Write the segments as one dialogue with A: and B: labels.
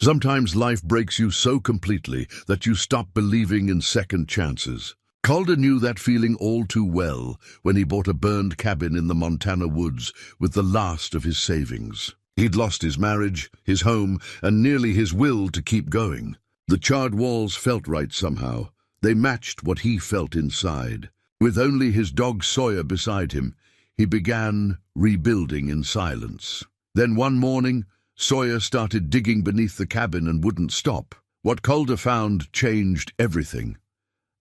A: Sometimes life breaks you so completely that you stop believing in second chances. Calder knew that feeling all too well when he bought a burned cabin in the Montana woods with the last of his savings. He'd lost his marriage, his home, and nearly his will to keep going. The charred walls felt right somehow. They matched what he felt inside. With only his dog Sawyer beside him, he began rebuilding in silence. Then one morning, Sawyer started digging beneath the cabin and wouldn't stop. What Calder found changed everything.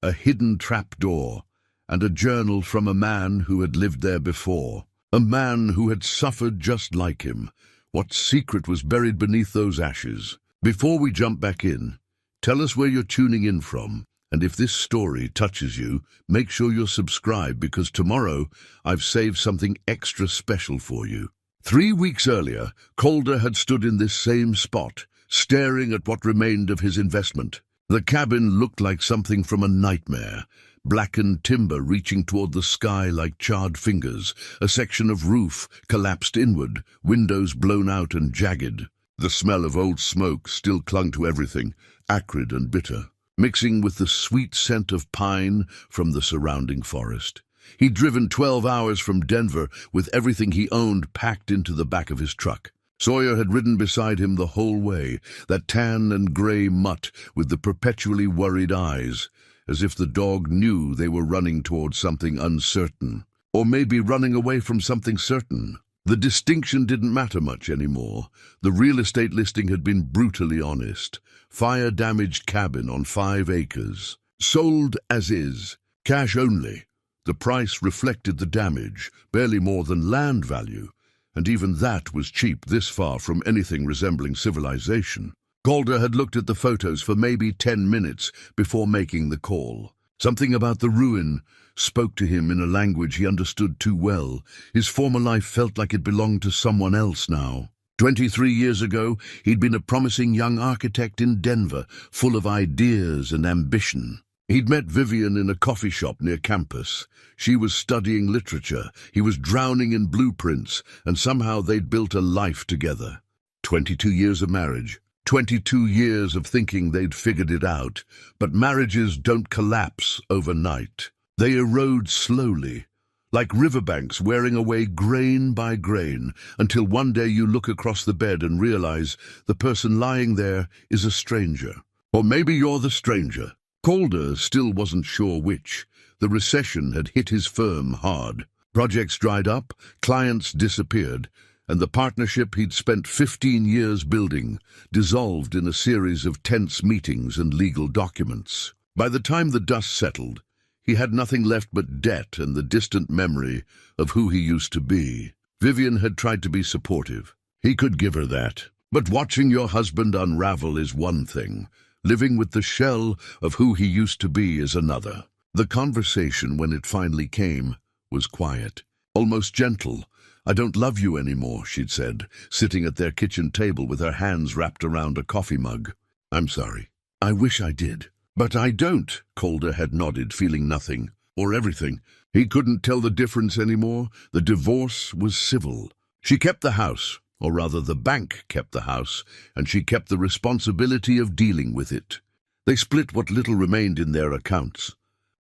A: A hidden trapdoor and a journal from a man who had lived there before. A man who had suffered just like him. What secret was buried beneath those ashes? Before we jump back in, tell us where you're tuning in from. And if this story touches you, make sure you're subscribed because tomorrow I've saved something extra special for you. 3 weeks earlier, Calder had stood in this same spot, staring at what remained of his investment. The cabin looked like something from a nightmare. Blackened timber reaching toward the sky like charred fingers, a section of roof collapsed inward, windows blown out and jagged. The smell of old smoke still clung to everything, acrid and bitter, mixing with the sweet scent of pine from the surrounding forest. He'd driven 12 hours from Denver with everything he owned packed into the back of his truck. Sawyer had ridden beside him the whole way, that tan and gray mutt with the perpetually worried eyes, as if the dog knew they were running toward something uncertain, or maybe running away from something certain. The distinction didn't matter much anymore. The real estate listing had been brutally honest. Fire-damaged cabin on 5 acres. Sold as is. Cash only. The price reflected the damage, barely more than land value, and even that was cheap this far from anything resembling civilization. Calder had looked at the photos for maybe 10 minutes before making the call. Something about the ruin spoke to him in a language he understood too well. His former life felt like it belonged to someone else now. 23 years ago, he'd been a promising young architect in Denver, full of ideas and ambition. He'd met Vivian in a coffee shop near campus. She was studying literature, he was drowning in blueprints, and somehow they'd built a life together. 22 years of marriage. 22 years of thinking they'd figured it out, but marriages don't collapse overnight. They erode slowly, like riverbanks wearing away grain by grain, until one day you look across the bed and realize the person lying there is a stranger. Or maybe you're the stranger. Calder still wasn't sure which. The recession had hit his firm hard. Projects dried up, clients disappeared, and the partnership he'd spent 15 years building dissolved in a series of tense meetings and legal documents. By the time the dust settled, he had nothing left but debt and the distant memory of who he used to be. Vivian had tried to be supportive. He could give her that. But watching your husband unravel is one thing. Living with the shell of who he used to be is another. The conversation, when it finally came, was quiet, almost gentle. "I don't love you anymore," she'd said, sitting at their kitchen table with her hands wrapped around a coffee mug. "I'm sorry. I wish I did. But I don't," Calder had nodded, feeling nothing, or everything. He couldn't tell the difference anymore. The divorce was civil. She kept the house, or rather the bank kept the house, and she kept the responsibility of dealing with it. They split what little remained in their accounts.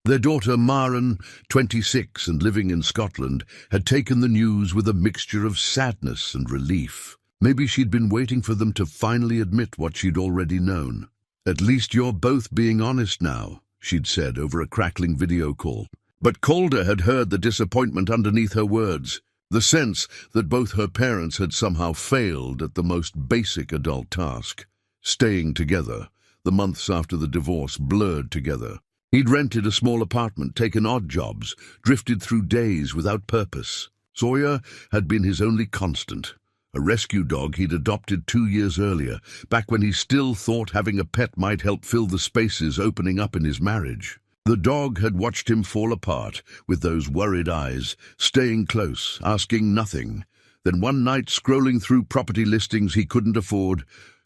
A: Their daughter Maren, 26 and living in Scotland, had taken the news with a mixture of sadness and relief. Maybe she'd been waiting for them to finally admit what she'd already known. "At least you're both being honest now," she'd said over a crackling video call. But Calder had heard the disappointment underneath her words, the sense that both her parents had somehow failed at the most basic adult task, staying together. The months after the divorce blurred together. He'd rented a small apartment, taken odd jobs, drifted through days without purpose. Sawyer had been his only constant, a rescue dog he'd adopted 2 years earlier, back when he still thought having a pet might help fill the spaces opening up in his marriage. The dog had watched him fall apart, with those worried eyes, staying close, asking nothing. Then one night, scrolling through property listings he couldn't afford,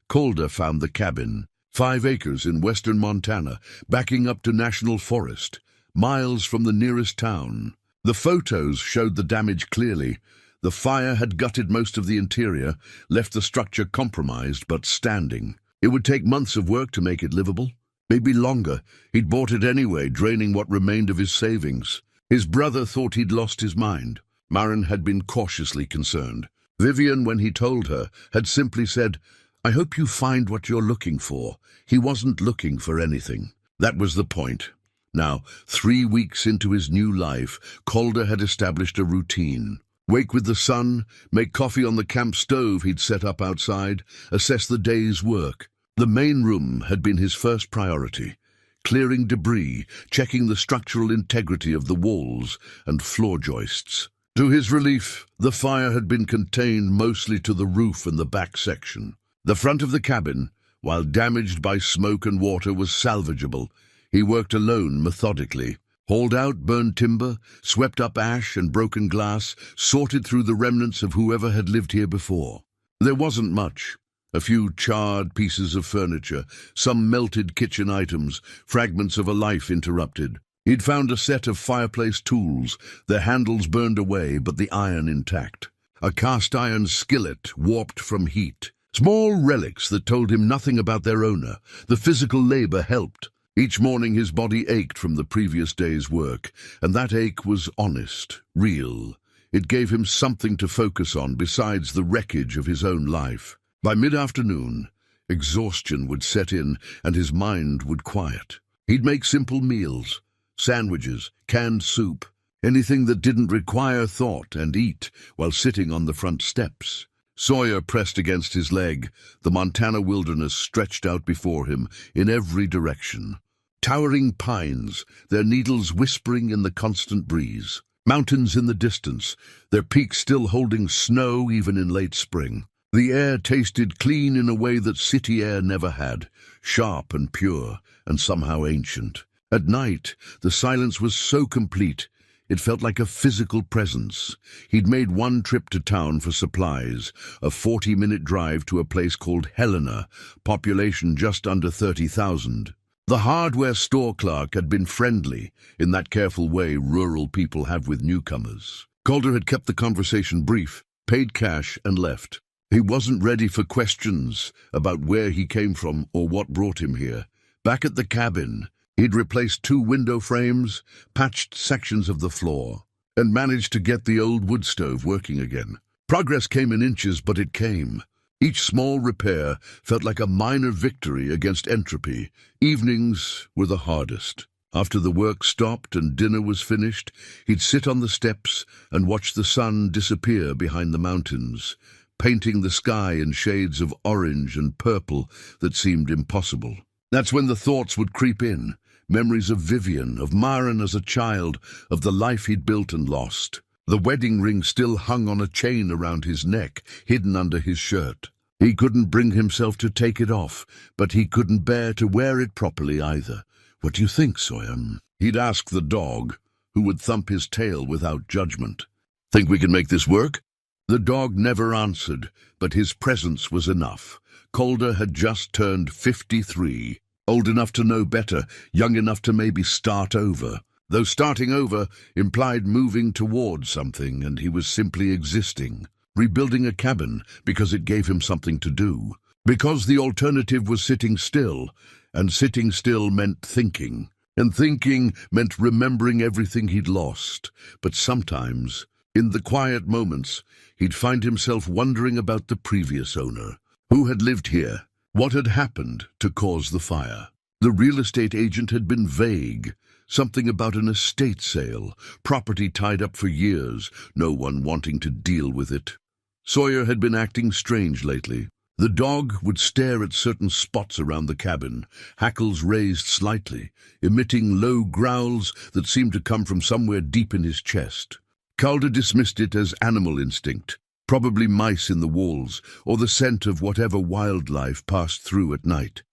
A: Calder found the cabin. 5 acres in western Montana, backing up to national forest, miles from the nearest town. The photos showed the damage clearly. The fire had gutted most of the interior, left the structure compromised but standing. It would take months of work to make it livable. Maybe longer. He'd bought it anyway, draining what remained of his savings. His brother thought he'd lost his mind. Maren had been cautiously concerned. Vivian, when he told her, had simply said, "I hope you find what you're looking for." He wasn't looking for anything. That was the point. Now, 3 weeks into his new life, Calder had established a routine. Wake with the sun, make coffee on the camp stove he'd set up outside, assess the day's work. The main room had been his first priority, clearing debris, checking the structural integrity of the walls and floor joists. To his relief, the fire had been contained mostly to the roof and the back section. The front of the cabin, while damaged by smoke and water, was salvageable. He worked alone methodically, hauled out burned timber, swept up ash and broken glass, sorted through the remnants of whoever had lived here before. There wasn't much. A few charred pieces of furniture, some melted kitchen items, fragments of a life interrupted. He'd found a set of fireplace tools, their handles burned away but the iron intact. A cast-iron skillet warped from heat. Small relics that told him nothing about their owner. The physical labor helped. Each morning his body ached from the previous day's work, and that ache was honest, real. It gave him something to focus on besides the wreckage of his own life. By mid-afternoon, exhaustion would set in and his mind would quiet. He'd make simple meals, sandwiches, canned soup, anything that didn't require thought, and eat while sitting on the front steps. Sawyer pressed against his leg. The Montana wilderness stretched out before him in every direction. Towering pines, their needles whispering in the constant breeze. Mountains in the distance, their peaks still holding snow even in late spring. The air tasted clean in a way that city air never had, sharp and pure, and somehow ancient. At night, the silence was so complete, it felt like a physical presence. He'd made one trip to town for supplies, a 40-minute drive to a place called Helena, population just under 30,000. The hardware store clerk had been friendly, in that careful way rural people have with newcomers. Calder had kept the conversation brief, paid cash, and left. He wasn't ready for questions about where he came from or what brought him here. Back at the cabin, he'd replaced 2 window frames, patched sections of the floor, and managed to get the old wood stove working again. Progress came in inches, but it came. Each small repair felt like a minor victory against entropy. Evenings were the hardest. After the work stopped and dinner was finished, he'd sit on the steps and watch the sun disappear behind the mountains, painting the sky in shades of orange and purple that seemed impossible. That's when the thoughts would creep in, memories of Vivian, of Maren as a child, of the life he'd built and lost. The wedding ring still hung on a chain around his neck, hidden under his shirt. He couldn't bring himself to take it off, but he couldn't bear to wear it properly either. "What do you think, Sawyer?" He'd ask the dog, who would thump his tail without judgment. "Think we can make this work?" The dog never answered, but his presence was enough. Calder had just turned 53, old enough to know better, young enough to maybe start over. Though starting over implied moving towards something, and he was simply existing, rebuilding a cabin because it gave him something to do. Because the alternative was sitting still, and sitting still meant thinking, and thinking meant remembering everything he'd lost. But sometimes, in the quiet moments, he'd find himself wondering about the previous owner. Who had lived here? What had happened to cause the fire? The real estate agent had been vague. Something about an estate sale, property tied up for years, no one wanting to deal with it. Sawyer had been acting strange lately. The dog would stare at certain spots around the cabin, hackles raised slightly, emitting low growls that seemed to come from somewhere deep in his chest. Calder dismissed it as animal instinct, probably mice in the walls, or the scent of whatever wildlife passed through at night.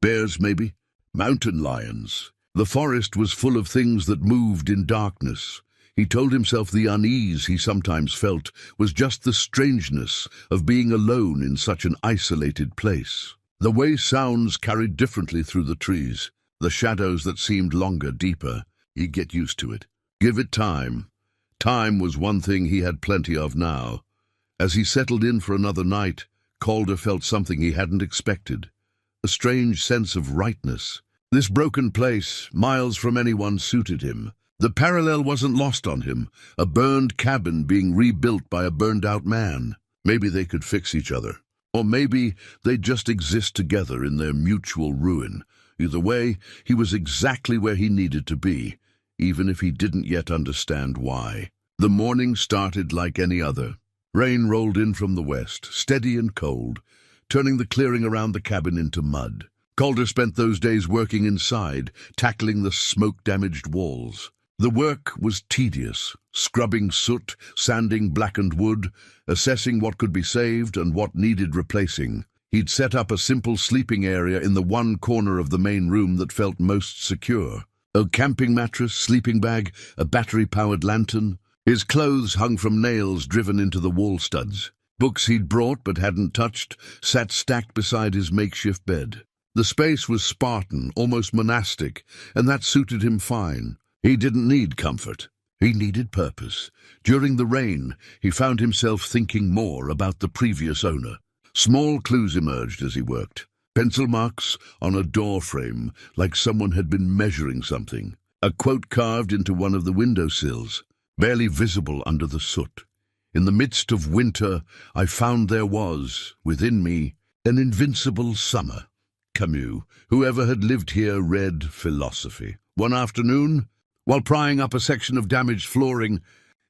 A: Bears, maybe? Mountain lions. The forest was full of things that moved in darkness. He told himself the unease he sometimes felt was just the strangeness of being alone in such an isolated place. The way sounds carried differently through the trees, the shadows that seemed longer, deeper. He'd get used to it. Give it time. Time was one thing he had plenty of now. As he settled in for another night, Calder felt something he hadn't expected. a strange sense of rightness. This broken place, miles from anyone, suited him. The parallel wasn't lost on him, a burned cabin being rebuilt by a burned-out man. Maybe they could fix each other. Or maybe they'd just exist together in their mutual ruin. Either way, he was exactly where he needed to be, even if he didn't yet understand why. The morning started like any other. Rain rolled in from the west, steady and cold, turning the clearing around the cabin into mud. Calder spent those days working inside, tackling the smoke-damaged walls. The work was tedious, scrubbing soot, sanding blackened wood, assessing what could be saved and what needed replacing. He'd set up a simple sleeping area in the one corner of the main room that felt most secure. A camping mattress, sleeping bag, a battery-powered lantern. His clothes hung from nails driven into the wall studs. Books he'd brought but hadn't touched sat stacked beside his makeshift bed. The space was Spartan, almost monastic, and that suited him fine. He didn't need comfort. He needed purpose. During the rain, he found himself thinking more about the previous owner. Small clues emerged as he worked. Pencil marks on a door frame, like someone had been measuring something. A quote carved into one of the windowsills, barely visible under the soot. In the midst of winter, I found there was, within me, an invincible summer. Kaew, whoever had lived here, read philosophy. One afternoon, while prying up a section of damaged flooring,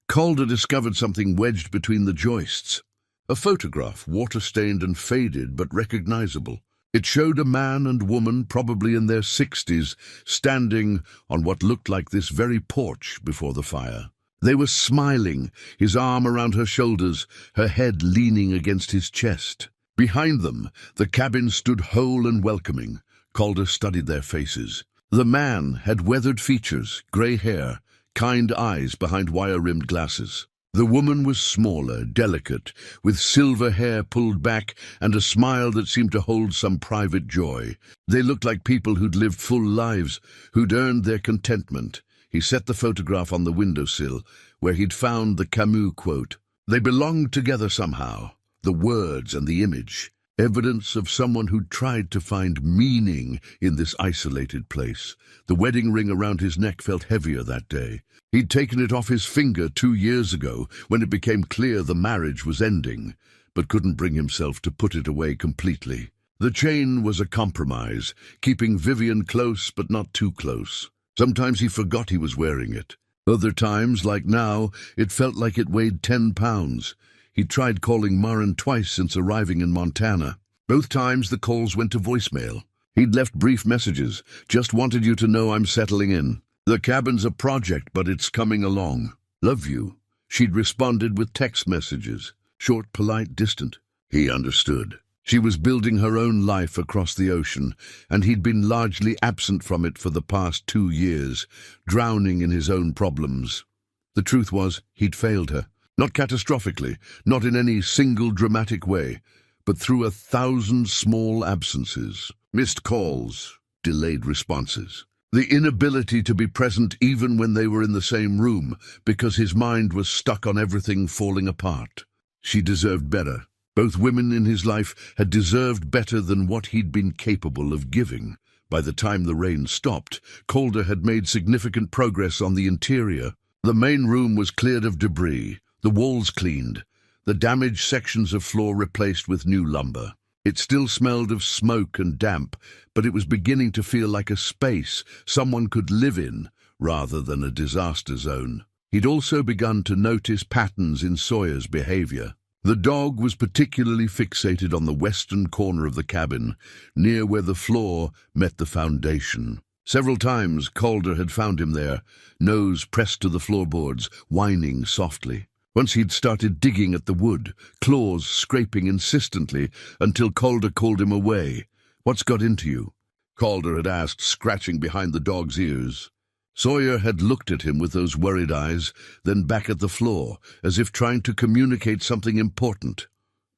A: Calder discovered something wedged between the joists. A photograph, water-stained and faded but recognizable. It showed a man and woman, probably in their 60s, standing on what looked like this very porch before the fire. They were smiling, his arm around her shoulders, her head leaning against his chest. Behind them, the cabin stood whole and welcoming. Calder studied their faces. The man had weathered features, grey hair, kind eyes behind wire-rimmed glasses. The woman was smaller, delicate, with silver hair pulled back and a smile that seemed to hold some private joy. They looked like people who'd lived full lives, who'd earned their contentment. He set the photograph on the windowsill, where he'd found the Kaew quote. They belonged together somehow, the words and the image. Evidence of someone who'd tried to find meaning in this isolated place. The wedding ring around his neck felt heavier that day. He'd taken it off his finger 2 years ago when it became clear the marriage was ending, but couldn't bring himself to put it away completely. The chain was a compromise, keeping Vivian close but not too close. Sometimes he forgot he was wearing it. Other times, like now, it felt like it weighed 10 pounds. He'd tried calling Maren twice since arriving in Montana. Both times the calls went to voicemail. He'd left brief messages. Just wanted you to know I'm settling in. The cabin's a project, but it's coming along. Love you. She'd responded with text messages. Short, polite, distant. He understood. She was building her own life across the ocean, and he'd been largely absent from it for the past 2 years, drowning in his own problems. The truth was, he'd failed her. Not catastrophically, not in any single dramatic way, but through 1,000 small absences, missed calls, delayed responses. The inability to be present even when they were in the same room, because his mind was stuck on everything falling apart. She deserved better. Both women in his life had deserved better than what he'd been capable of giving. By the time the rain stopped, Calder had made significant progress on the interior. The main room was cleared of debris, the walls cleaned, the damaged sections of floor replaced with new lumber. It still smelled of smoke and damp, but it was beginning to feel like a space someone could live in, rather than a disaster zone. He'd also begun to notice patterns in Sawyer's behavior. The dog was particularly fixated on the western corner of the cabin, near where the floor met the foundation. Several times Calder had found him there, nose pressed to the floorboards, whining softly. Once he'd started digging at the wood, claws scraping insistently, until Calder called him away. "What's got into you?" Calder had asked, scratching behind the dog's ears. Sawyer had looked at him with those worried eyes, then back at the floor, as if trying to communicate something important.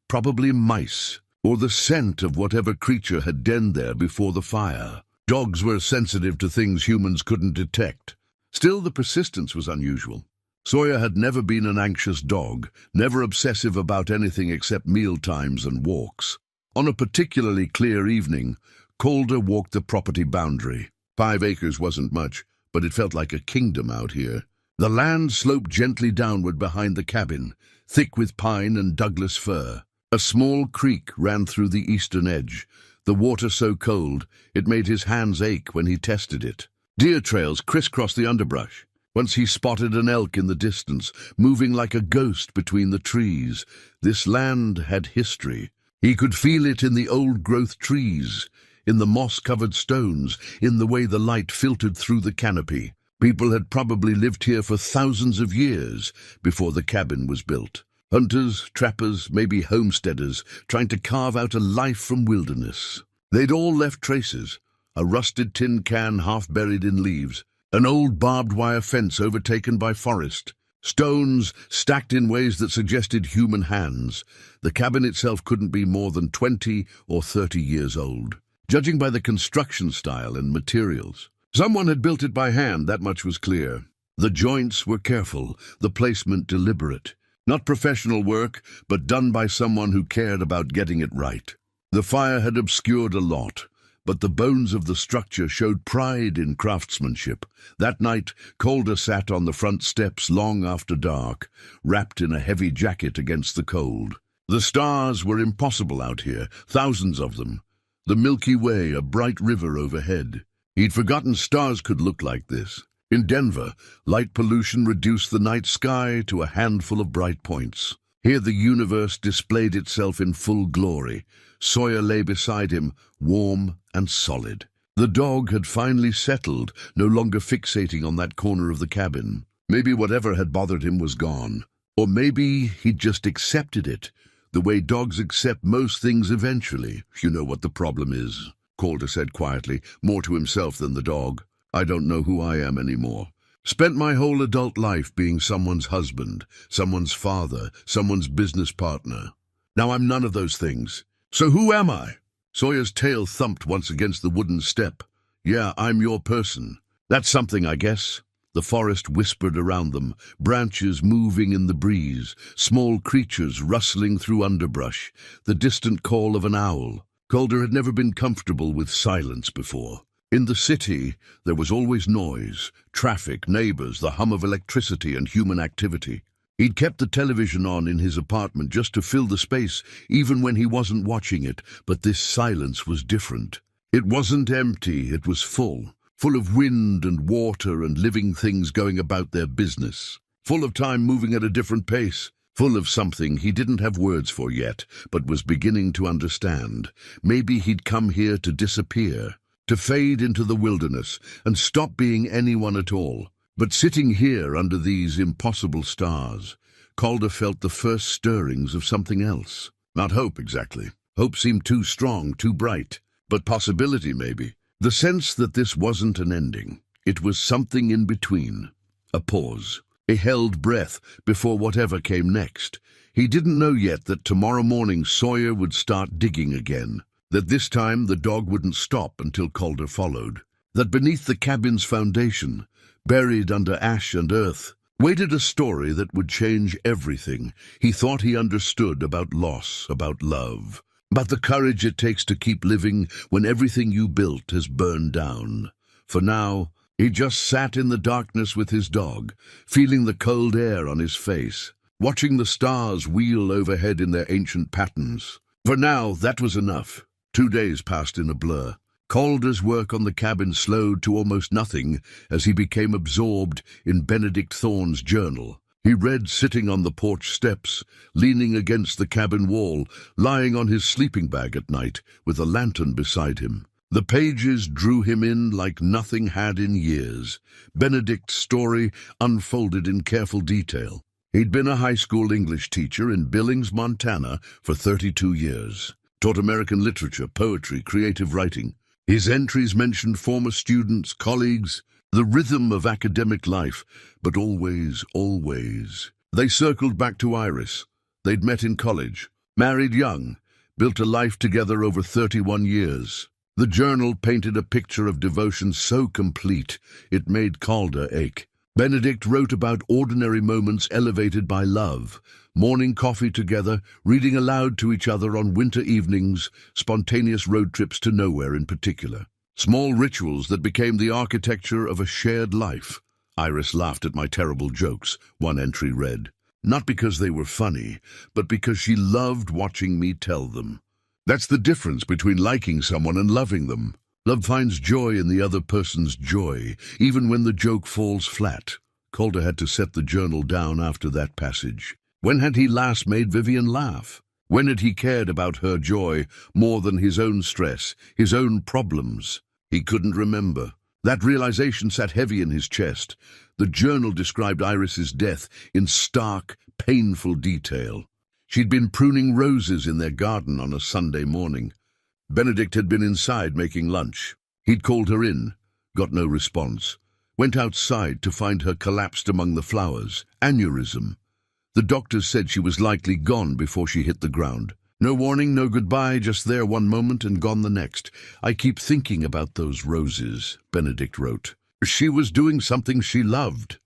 A: Probably mice, or the scent of whatever creature had denned there before the fire. Dogs were sensitive to things humans couldn't detect. Still, the persistence was unusual. Sawyer had never been an anxious dog, never obsessive about anything except meal times and walks. On a particularly clear evening, Calder walked the property boundary. 5 acres wasn't much, but it felt like a kingdom out here. The land sloped gently downward behind the cabin, thick with pine and Douglas fir. A small creek ran through the eastern edge, the water so cold it made his hands ache when he tested it. Deer trails crisscrossed the underbrush. Once he spotted an elk in the distance, moving like a ghost between the trees. This land had history. He could feel it in the old-growth trees, in the moss-covered stones, in the way the light filtered through the canopy. People had probably lived here for thousands of years before the cabin was built. Hunters, trappers, maybe homesteaders, trying to carve out a life from wilderness. They'd all left traces. A rusted tin can half buried in leaves, an old barbed wire fence overtaken by forest, stones stacked in ways that suggested human hands. The cabin itself couldn't be more than 20 or 30 years old, judging by the construction style and materials. Someone had built it by hand, that much was clear. The joints were careful, the placement deliberate. Not professional work, but done by someone who cared about getting it right. The fire had obscured a lot, but the bones of the structure showed pride in craftsmanship. That night, Calder sat on the front steps long after dark, wrapped in a heavy jacket against the cold. The stars were impossible out here, thousands of them. The Milky Way, a bright river overhead. He'd forgotten stars could look like this. In Denver, light pollution reduced the night sky to a handful of bright points. Here the universe displayed itself in full glory. Sawyer lay beside him, warm and solid. The dog had finally settled, no longer fixating on that corner of the cabin. Maybe whatever had bothered him was gone. Or maybe he'd just accepted it, the way dogs accept most things eventually. You know what the problem is, Calder said quietly, more to himself than the dog. I don't know who I am anymore. Spent my whole adult life being someone's husband, someone's father, someone's business partner. Now I'm none of those things. So who am I? Sawyer's tail thumped once against the wooden step. Yeah, I'm your person. That's something, I guess. The forest whispered around them, branches moving in the breeze, small creatures rustling through underbrush, the distant call of an owl. Calder had never been comfortable with silence before. In the city, there was always noise, traffic, neighbors, the hum of electricity and human activity. He'd kept the television on in his apartment just to fill the space, even when he wasn't watching it, but this silence was different. It wasn't empty, it was full of wind and water and living things going about their business, full of time moving at a different pace, full of something he didn't have words for yet, but was beginning to understand. Maybe he'd come here to disappear, to fade into the wilderness and stop being anyone at all. But sitting here under these impossible stars, Calder felt the first stirrings of something else. Not hope, exactly. Hope seemed too strong, too bright. But possibility, maybe. The sense that this wasn't an ending. It was something in between. A pause. A held breath before whatever came next. He didn't know yet that tomorrow morning Sawyer would start digging again. That this time the dog wouldn't stop until Calder followed. That beneath the cabin's foundation, buried under ash and earth, waited a story that would change everything he thought he understood about loss, about love, about the courage it takes to keep living when everything you built has burned down. For now, he just sat in the darkness with his dog, feeling the cold air on his face, watching the stars wheel overhead in their ancient patterns. For now, that was enough. 2 days passed in a blur. Calder's work on the cabin slowed to almost nothing as he became absorbed in Benedict Thorne's journal. He read sitting on the porch steps, leaning against the cabin wall, lying on his sleeping bag at night, with a lantern beside him. The pages drew him in like nothing had in years. Benedict's story unfolded in careful detail. He'd been a high school English teacher in Billings, Montana, for 32 years. Taught American literature, poetry, creative writing. His entries mentioned former students, colleagues, the rhythm of academic life, but always, always. They circled back to Iris. They'd met in college, married young, built a life together over 31 years. The journal painted a picture of devotion so complete it made Calder ache. Benedict wrote about ordinary moments elevated by love, morning coffee together, reading aloud to each other on winter evenings, spontaneous road trips to nowhere in particular. Small rituals that became the architecture of a shared life. Iris laughed at my terrible jokes, one entry read. Not because they were funny, but because she loved watching me tell them. That's the difference between liking someone and loving them. Love finds joy in the other person's joy, even when the joke falls flat. Calder had to set the journal down after that passage. When had he last made Vivian laugh? When had he cared about her joy more than his own stress, his own problems? He couldn't remember. That realization sat heavy in his chest. The journal described Iris's death in stark, painful detail. She'd been pruning roses in their garden on a Sunday morning. Benedict had been inside making lunch. He'd called her in, got no response. Went outside to find her collapsed among the flowers. Aneurysm. The doctors said she was likely gone before she hit the ground. No warning, no goodbye, just there one moment and gone the next. I keep thinking about those roses, Benedict wrote. She was doing something she loved.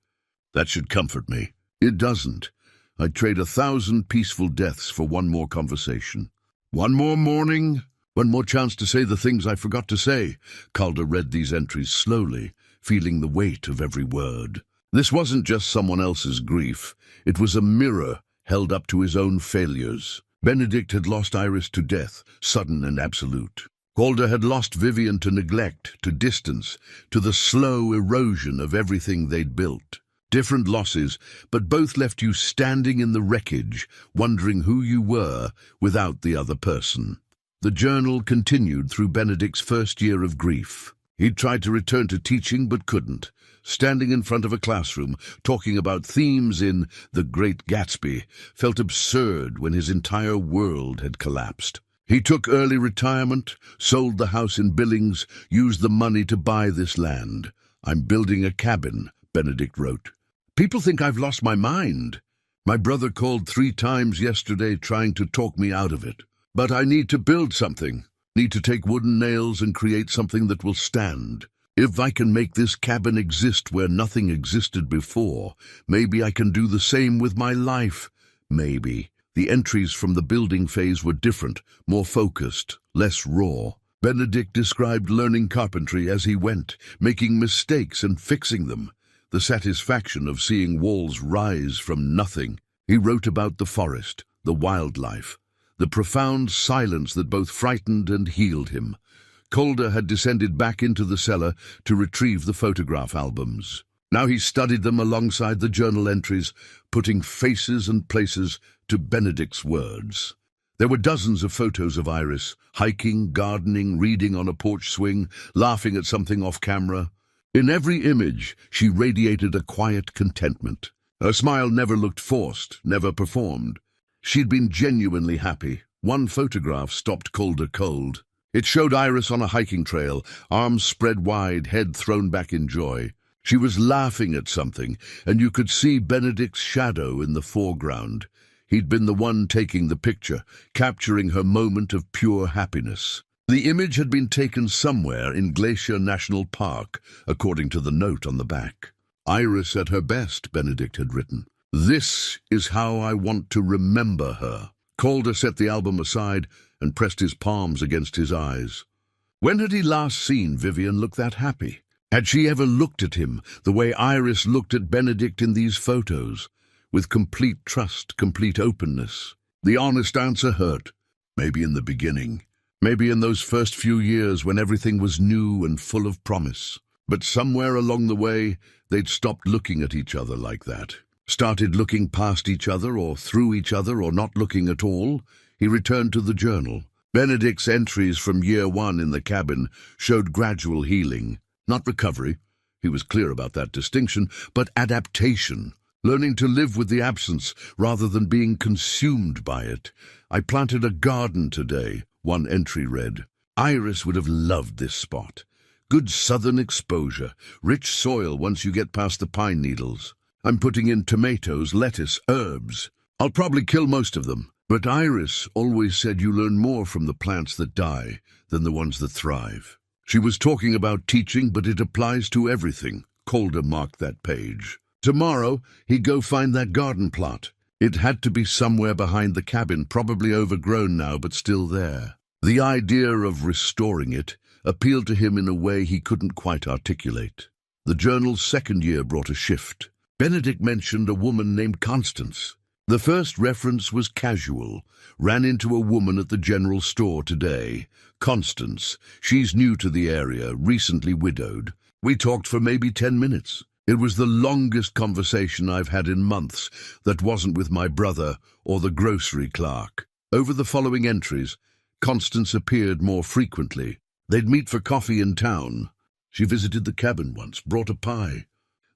A: That should comfort me. It doesn't. I'd trade 1,000 peaceful deaths for one more conversation. One more morning, one more chance to say the things I forgot to say. Calder read these entries slowly, feeling the weight of every word. This wasn't just someone else's grief. It was a mirror held up to his own failures. Benedict had lost Iris to death, sudden and absolute. Calder had lost Vivian to neglect, to distance, to the slow erosion of everything they'd built. Different losses, but both left you standing in the wreckage, wondering who you were without the other person. The journal continued through Benedict's first year of grief. He'd tried to return to teaching but couldn't, standing in front of a classroom, talking about themes in The Great Gatsby, felt absurd when his entire world had collapsed. He took early retirement, sold the house in Billings, used the money to buy this land. I'm building a cabin, Benedict wrote. People think I've lost my mind. My brother called 3 times yesterday trying to talk me out of it. But I need to build something. Need to take wooden nails and create something that will stand. If I can make this cabin exist where nothing existed before, maybe I can do the same with my life. Maybe. The entries from the building phase were different, more focused, less raw. Benedict described learning carpentry as he went, making mistakes and fixing them. The satisfaction of seeing walls rise from nothing. He wrote about the forest, the wildlife, the profound silence that both frightened and healed him. Calder had descended back into the cellar to retrieve the photograph albums. Now he studied them alongside the journal entries, putting faces and places to Benedict's words. There were dozens of photos of Iris, hiking, gardening, reading on a porch swing, laughing at something off camera. In every image, she radiated a quiet contentment. Her smile never looked forced, never performed. She'd been genuinely happy. One photograph stopped Calder cold. It showed Iris on a hiking trail, arms spread wide, head thrown back in joy. She was laughing at something, and you could see Benedict's shadow in the foreground. He'd been the one taking the picture, capturing her moment of pure happiness. The image had been taken somewhere in Glacier National Park, according to the note on the back. Iris at her best, Benedict had written. This is how I want to remember her. Calder set the album aside and pressed his palms against his eyes. When had he last seen Vivian look that happy? Had she ever looked at him the way Iris looked at Benedict in these photos, with complete trust, complete openness? The honest answer hurt. Maybe in the beginning. Maybe in those first few years when everything was new and full of promise. But somewhere along the way, they'd stopped looking at each other like that. Started looking past each other or through each other or not looking at all. He returned to the journal. Benedict's entries from year 1 in the cabin showed gradual healing. Not recovery, he was clear about that distinction, but adaptation. Learning to live with the absence rather than being consumed by it. I planted a garden today, one entry read. Iris would have loved this spot. Good southern exposure, rich soil once you get past the pine needles. I'm putting in tomatoes, lettuce, herbs. I'll probably kill most of them. But Iris always said you learn more from the plants that die than the ones that thrive. She was talking about teaching, but it applies to everything. Calder marked that page. Tomorrow, he'd go find that garden plot. It had to be somewhere behind the cabin, probably overgrown now, but still there. The idea of restoring it appealed to him in a way he couldn't quite articulate. The journal's second year brought a shift. Benedict mentioned a woman named Constance. The first reference was casual. Ran into a woman at the general store today. Constance. She's new to the area, recently widowed. We talked for maybe 10 minutes. It was the longest conversation I've had in months that wasn't with my brother or the grocery clerk. Over the following entries, Constance appeared more frequently. They'd meet for coffee in town. She visited the cabin once, brought a pie.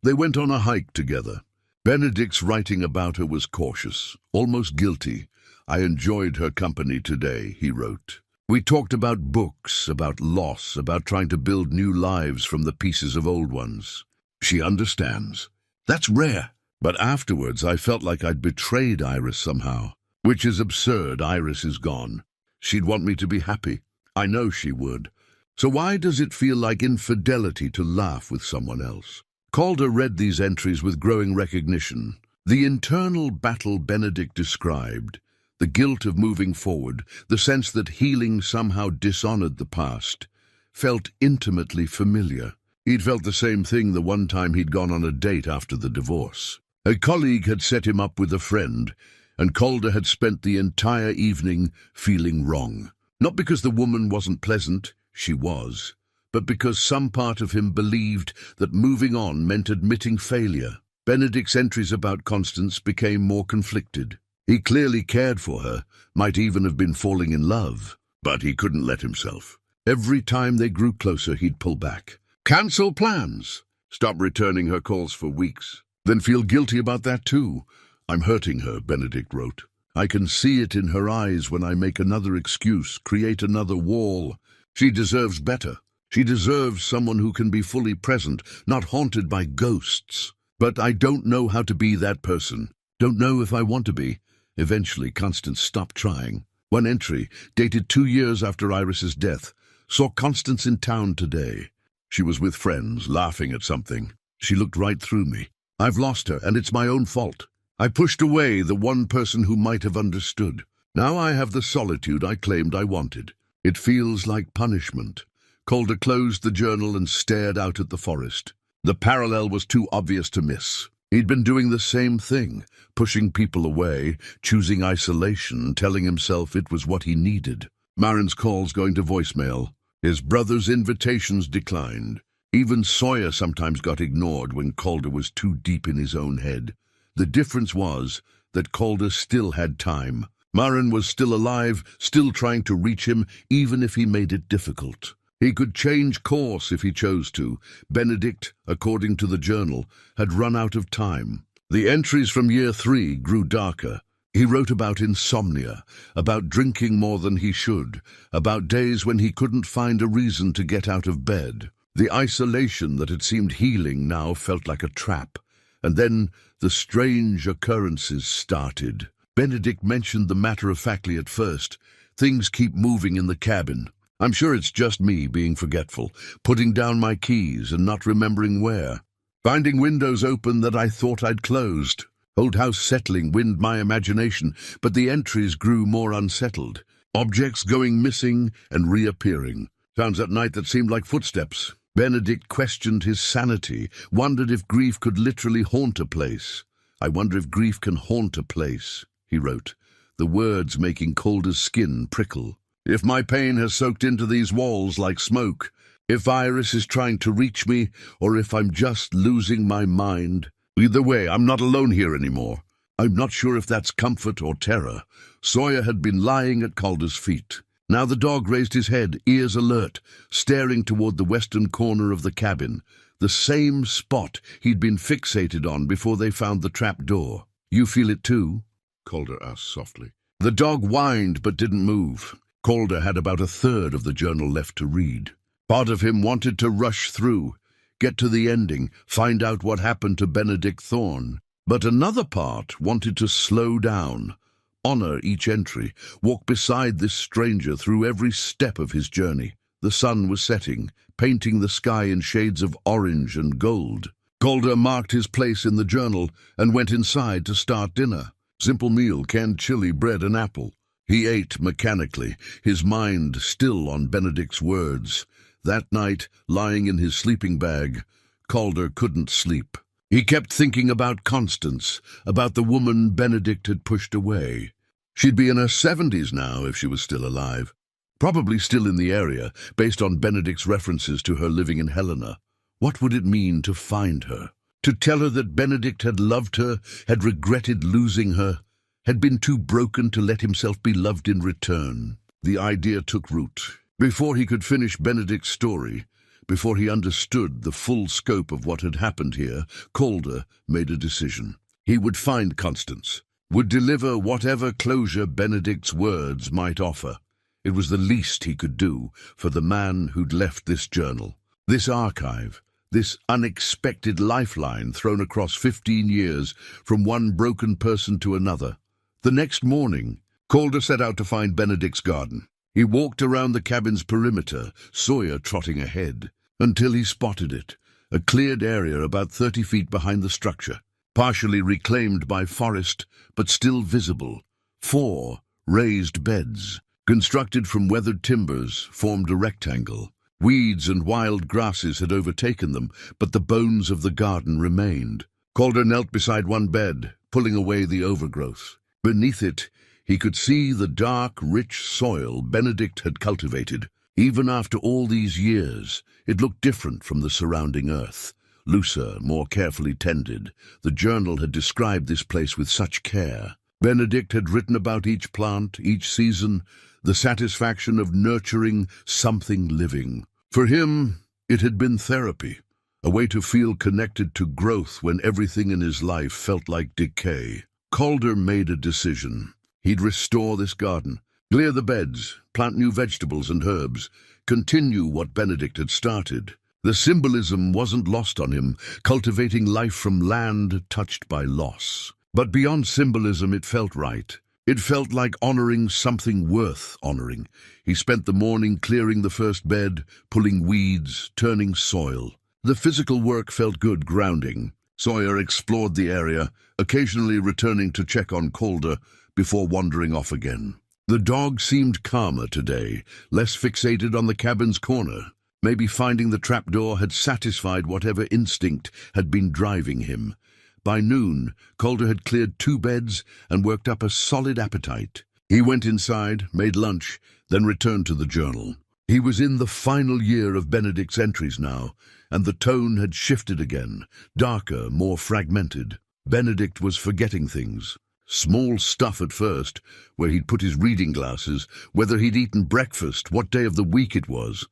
A: They went on a hike together. Benedict's writing about her was cautious, almost guilty. I enjoyed her company today, he wrote. We talked about books, about loss, about trying to build new lives from the pieces of old ones. She understands. That's rare. But afterwards I felt like I'd betrayed Iris somehow. Which is absurd. Iris is gone. She'd want me to be happy. I know she would. So why does it feel like infidelity to laugh with someone else? Calder read these entries with growing recognition. The internal battle Benedict described, the guilt of moving forward, the sense that healing somehow dishonored the past, felt intimately familiar. He'd felt the same thing the one time he'd gone on a date after the divorce. A colleague had set him up with a friend, and Calder had spent the entire evening feeling wrong. Not because the woman wasn't pleasant, she was, but because some part of him believed that moving on meant admitting failure. Benedict's entries about Constance became more conflicted. He clearly cared for her, might even have been falling in love, but he couldn't let himself. Every time they grew closer, he'd pull back. Cancel plans. Stop returning her calls for weeks. Then feel guilty about that too. I'm hurting her, Benedict wrote. I can see it in her eyes when I make another excuse, create another wall. She deserves better. She deserves someone who can be fully present, not haunted by ghosts. But I don't know how to be that person. Don't know if I want to be. Eventually, Constance stopped trying. One entry, dated 2 years after Iris's death, saw Constance in town today. She was with friends, laughing at something. She looked right through me. I've lost her, and it's my own fault. I pushed away the one person who might have understood. Now I have the solitude I claimed I wanted. It feels like punishment. Calder closed the journal and stared out at the forest. The parallel was too obvious to miss. He'd been doing the same thing, pushing people away, choosing isolation, telling himself it was what he needed. Marin's calls going to voicemail. His brother's invitations declined. Even Sawyer sometimes got ignored when Calder was too deep in his own head. The difference was that Calder still had time. Marin was still alive, still trying to reach him, even if he made it difficult. He could change course if he chose to. Benedict, according to the journal, had run out of time. The entries from year 3 grew darker. He wrote about insomnia, about drinking more than he should, about days when he couldn't find a reason to get out of bed. The isolation that had seemed healing now felt like a trap. And then the strange occurrences started. Benedict mentioned them matter-of-factly at first. Things keep moving in the cabin. I'm sure it's just me being forgetful, putting down my keys and not remembering where. Finding windows open that I thought I'd closed. Old house settling wind my imagination, but the entries grew more unsettled. Objects going missing and reappearing. Sounds at night that seemed like footsteps. Benedict questioned his sanity, wondered if grief could literally haunt a place. I wonder if grief can haunt a place, he wrote, the words making Calder's skin prickle. If my pain has soaked into these walls like smoke, if Iris is trying to reach me, or if I'm just losing my mind. Either way, I'm not alone here anymore. I'm not sure if that's comfort or terror. Sawyer had been lying at Calder's feet. Now the dog raised his head, ears alert, staring toward the western corner of the cabin, the same spot he'd been fixated on before they found the trap door. You feel it too? Calder asked softly. The dog whined but didn't move. Calder had about a third of the journal left to read. Part of him wanted to rush through, get to the ending, find out what happened to Benedict Thorne. But another part wanted to slow down, honor each entry, walk beside this stranger through every step of his journey. The sun was setting, painting the sky in shades of orange and gold. Calder marked his place in the journal and went inside to start dinner. Simple meal, canned chili, bread and apple. He ate mechanically, his mind still on Benedict's words. That night, lying in his sleeping bag, Calder couldn't sleep. He kept thinking about Constance, about the woman Benedict had pushed away. She'd be in her 70s now if she was still alive. Probably still in the area, based on Benedict's references to her living in Helena. What would it mean to find her? To tell her that Benedict had loved her, had regretted losing her, had been too broken to let himself be loved in return. The idea took root. Before he could finish Benedict's story, before he understood the full scope of what had happened here, Calder made a decision. He would find Constance, would deliver whatever closure Benedict's words might offer. It was the least he could do for the man who'd left this journal, this archive, this unexpected lifeline thrown across 15 years from one broken person to another. The next morning, Calder set out to find Benedict's garden. He walked around the cabin's perimeter, Sawyer trotting ahead, until he spotted it, a cleared area about 30 feet behind the structure, partially reclaimed by forest, but still visible. 4 raised beds, constructed from weathered timbers, formed a rectangle. Weeds and wild grasses had overtaken them, but the bones of the garden remained. Calder knelt beside one bed, pulling away the overgrowth. Beneath it, he could see the dark, rich soil Benedict had cultivated. Even after all these years, it looked different from the surrounding earth. Looser, more carefully tended. The journal had described this place with such care. Benedict had written about each plant, each season, the satisfaction of nurturing something living. For him, it had been therapy, a way to feel connected to growth when everything in his life felt like decay. Calder made a decision. He'd restore this garden, clear the beds, plant new vegetables and herbs, continue what Benedict had started. The symbolism wasn't lost on him, cultivating life from land touched by loss. But beyond symbolism, it felt right. It felt like honoring something worth honoring. He spent the morning clearing the first bed, pulling weeds, turning soil. The physical work felt good, grounding. Sawyer explored the area, occasionally returning to check on Calder before wandering off again. The dog seemed calmer today, less fixated on the cabin's corner. Maybe finding the trapdoor had satisfied whatever instinct had been driving him. By noon, Calder had cleared 2 beds and worked up a solid appetite. He went inside, made lunch, then returned to the journal. He was in the final year of Benedict's entries now, and the tone had shifted again, darker, more fragmented. Benedict was forgetting things. Small stuff at first, where he'd put his reading glasses, whether he'd eaten breakfast, what day of the week it was.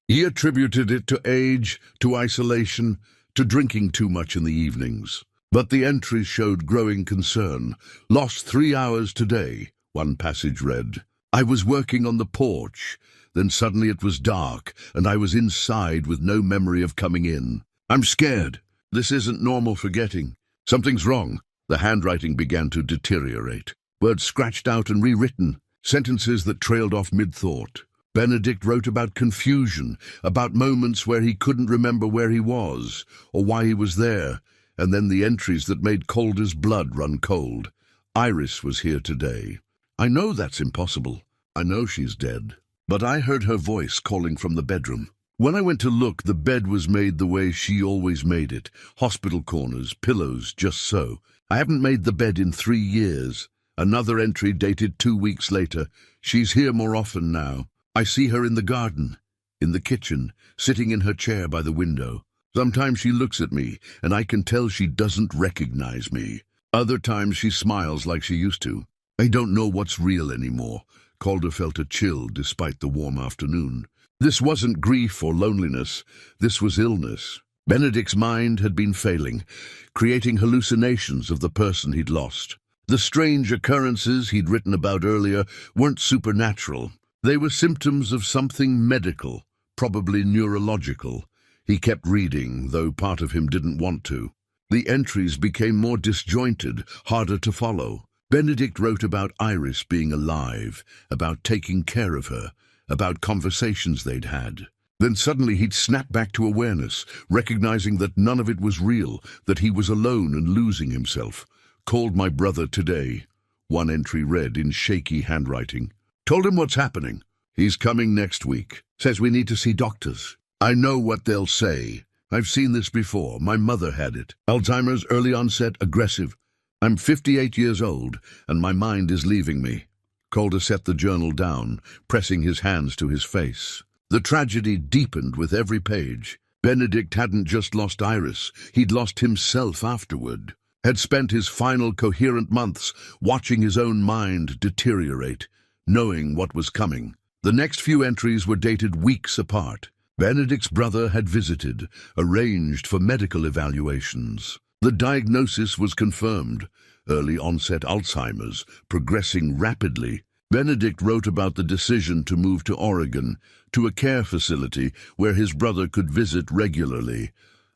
A: He attributed it to age, to isolation, to drinking too much in the evenings. But the entries showed growing concern. Lost 3 hours today, one passage read. I was working on the porch. Then suddenly it was dark, and I was inside with no memory of coming in. I'm scared. This isn't normal forgetting. Something's wrong. The handwriting began to deteriorate. Words scratched out and rewritten. Sentences that trailed off mid-thought. Benedict wrote about confusion, about moments where he couldn't remember where he was, or why he was there, and then the entries that made Calder's blood run cold. Iris was here today. I know that's impossible. I know she's dead. But I heard her voice calling from the bedroom. When I went to look, the bed was made the way she always made it. Hospital corners, pillows, just so. I haven't made the bed in 3 years. Another entry dated 2 weeks later. She's here more often now. I see her in the garden, in the kitchen, sitting in her chair by the window. Sometimes she looks at me, and I can tell she doesn't recognize me. Other times she smiles like she used to. I don't know what's real anymore. Calder felt a chill despite the warm afternoon. This wasn't grief or loneliness. This was illness. Benedict's mind had been failing, creating hallucinations of the person he'd lost. The strange occurrences he'd written about earlier weren't supernatural. They were symptoms of something medical, probably neurological. He kept reading, though part of him didn't want to. The entries became more disjointed, harder to follow. Benedict wrote about Iris being alive, about taking care of her, about conversations they'd had. Then suddenly he'd snap back to awareness, recognizing that none of it was real, that he was alone and losing himself. Called my brother today. One entry read in shaky handwriting. Told him what's happening. He's coming next week. Says we need to see doctors. I know what they'll say. I've seen this before. My mother had it. Alzheimer's, early onset, aggressive. I'm 58 years old, and my mind is leaving me. Calder set the journal down, pressing his hands to his face. The tragedy deepened with every page. Benedict hadn't just lost Iris, he'd lost himself afterward. Had spent his final coherent months watching his own mind deteriorate, knowing what was coming. The next few entries were dated weeks apart. Benedict's brother had visited, arranged for medical evaluations. The diagnosis was confirmed. Early onset Alzheimer's, progressing rapidly. Benedict wrote about the decision to move to Oregon, to a care facility where his brother could visit regularly.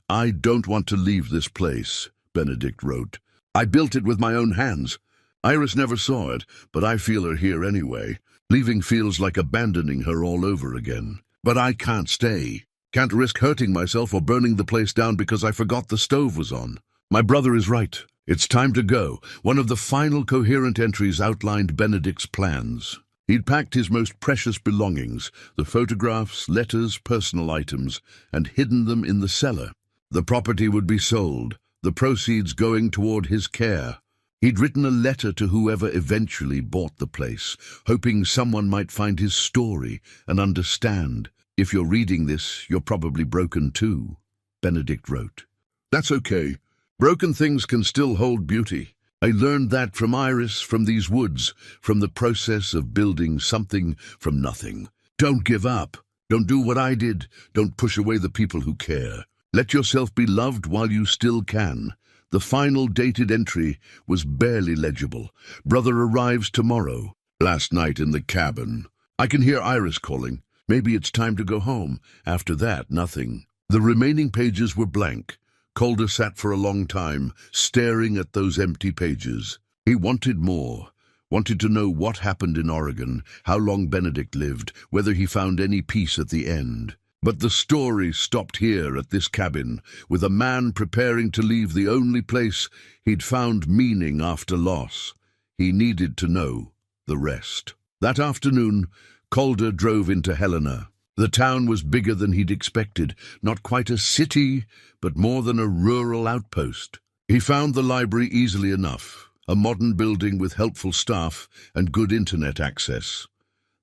A: I don't want to leave this place, Benedict wrote. I built it with my own hands. Iris never saw it, but I feel her here anyway. Leaving feels like abandoning her all over again. But I can't stay. Can't risk hurting myself or burning the place down because I forgot the stove was on. My brother is right. It's time to go. One of the final coherent entries outlined Benedict's plans. He'd packed his most precious belongings, the photographs, letters, personal items, and hidden them in the cellar. The property would be sold, the proceeds going toward his care. He'd written a letter to whoever eventually bought the place, hoping someone might find his story and understand. If you're reading this, you're probably broken too, Benedict wrote. That's okay. Broken things can still hold beauty. I learned that from Iris, from these woods, from the process of building something from nothing. Don't give up. Don't do what I did. Don't push away the people who care. Let yourself be loved while you still can. The final dated entry was barely legible. Brother arrives tomorrow. Last night in the cabin. I can hear Iris calling. Maybe it's time to go home. After that, nothing. The remaining pages were blank. Calder sat for a long time, staring at those empty pages. He wanted more. Wanted to know what happened in Oregon, how long Benedict lived, whether he found any peace at the end. But the story stopped here at this cabin, with a man preparing to leave the only place he'd found meaning after loss. He needed to know the rest. That afternoon, Calder drove into Helena. The town was bigger than he'd expected, not quite a city, but more than a rural outpost. He found the library easily enough, a modern building with helpful staff and good internet access.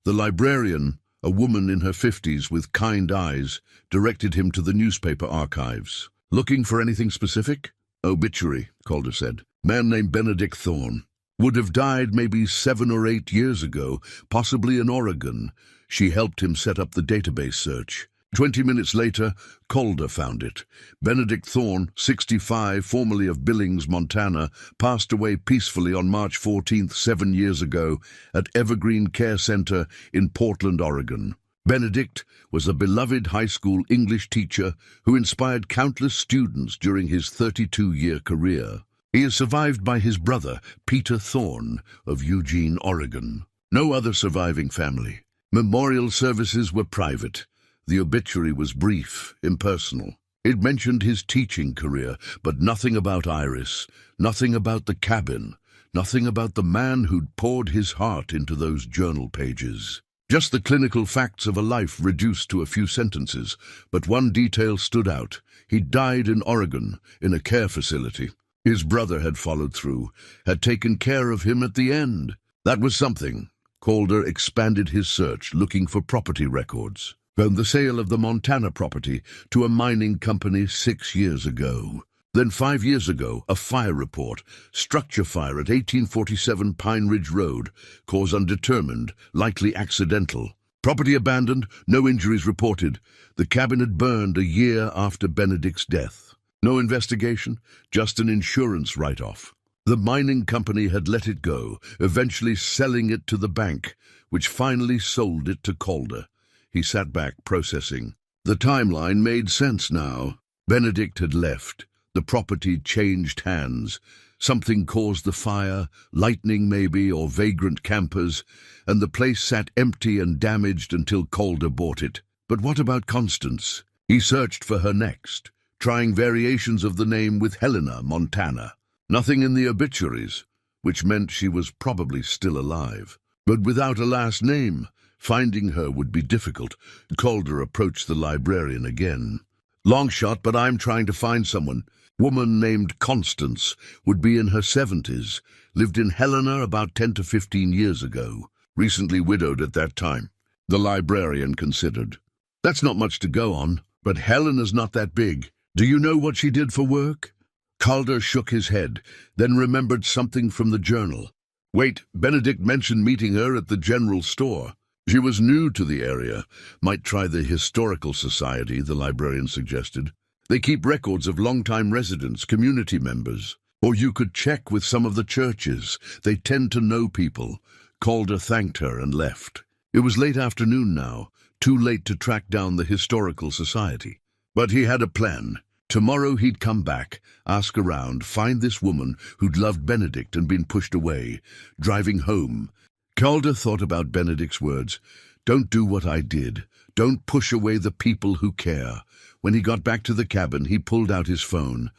A: The librarian, a woman in her 50s with kind eyes, directed him to the newspaper archives. Looking for anything specific? Obituary, Calder said. Man named Benedict Thorne. Would have died maybe 7 or 8 years ago, possibly in Oregon. She helped him set up the database search. 20 minutes later, Calder found it. Benedict Thorne, 65, formerly of Billings, Montana, passed away peacefully on March 14th, 7 years ago, at Evergreen Care Center in Portland, Oregon. Benedict was a beloved high school English teacher who inspired countless students during his 32-year career. He is survived by his brother, Peter Thorne, of Eugene, Oregon. No other surviving family. Memorial services were private. The obituary was brief, impersonal. It mentioned his teaching career, but nothing about Iris, nothing about the cabin, nothing about the man who'd poured his heart into those journal pages. Just the clinical facts of a life reduced to a few sentences, but one detail stood out. He died in Oregon, in a care facility. His brother had followed through, had taken care of him at the end. That was something. Calder expanded his search, looking for property records. Found the sale of the Montana property to a mining company 6 years ago. Then 5 years ago, a fire report. Structure fire at 1847 Pine Ridge Road. Cause undetermined, likely accidental. Property abandoned, no injuries reported. The cabin had burned a year after Benedict's death. No investigation, just an insurance write-off. The mining company had let it go, eventually selling it to the bank, which finally sold it to Calder. He sat back, processing. The timeline made sense now. Benedict had left. The property changed hands. Something caused the fire, lightning maybe, or vagrant campers, and the place sat empty and damaged until Calder bought it. But what about Constance? He searched for her next, trying variations of the name with Helena, Montana. Nothing in the obituaries, which meant she was probably still alive. But without a last name, finding her would be difficult. Calder approached the librarian again. Long shot, but I'm trying to find someone. Woman named Constance, would be in her 70s, lived in Helena about 10 to 15 years ago, recently widowed at that time. The librarian considered. That's not much to go on, but Helena's not that big. Do you know what she did for work? Calder shook his head, then remembered something from the journal. Wait, Benedict mentioned meeting her at the general store. She was new to the area. Might try the Historical Society, the librarian suggested. They keep records of long-time residents, community members. Or you could check with some of the churches. They tend to know people. Calder thanked her and left. It was late afternoon now, too late to track down the Historical Society. But he had a plan. Tomorrow he'd come back, ask around, find this woman who'd loved Benedict and been pushed away, driving home. Calder thought about Benedict's words. Don't do what I did. Don't push away the people who care. When he got back to the cabin, he pulled out his phone.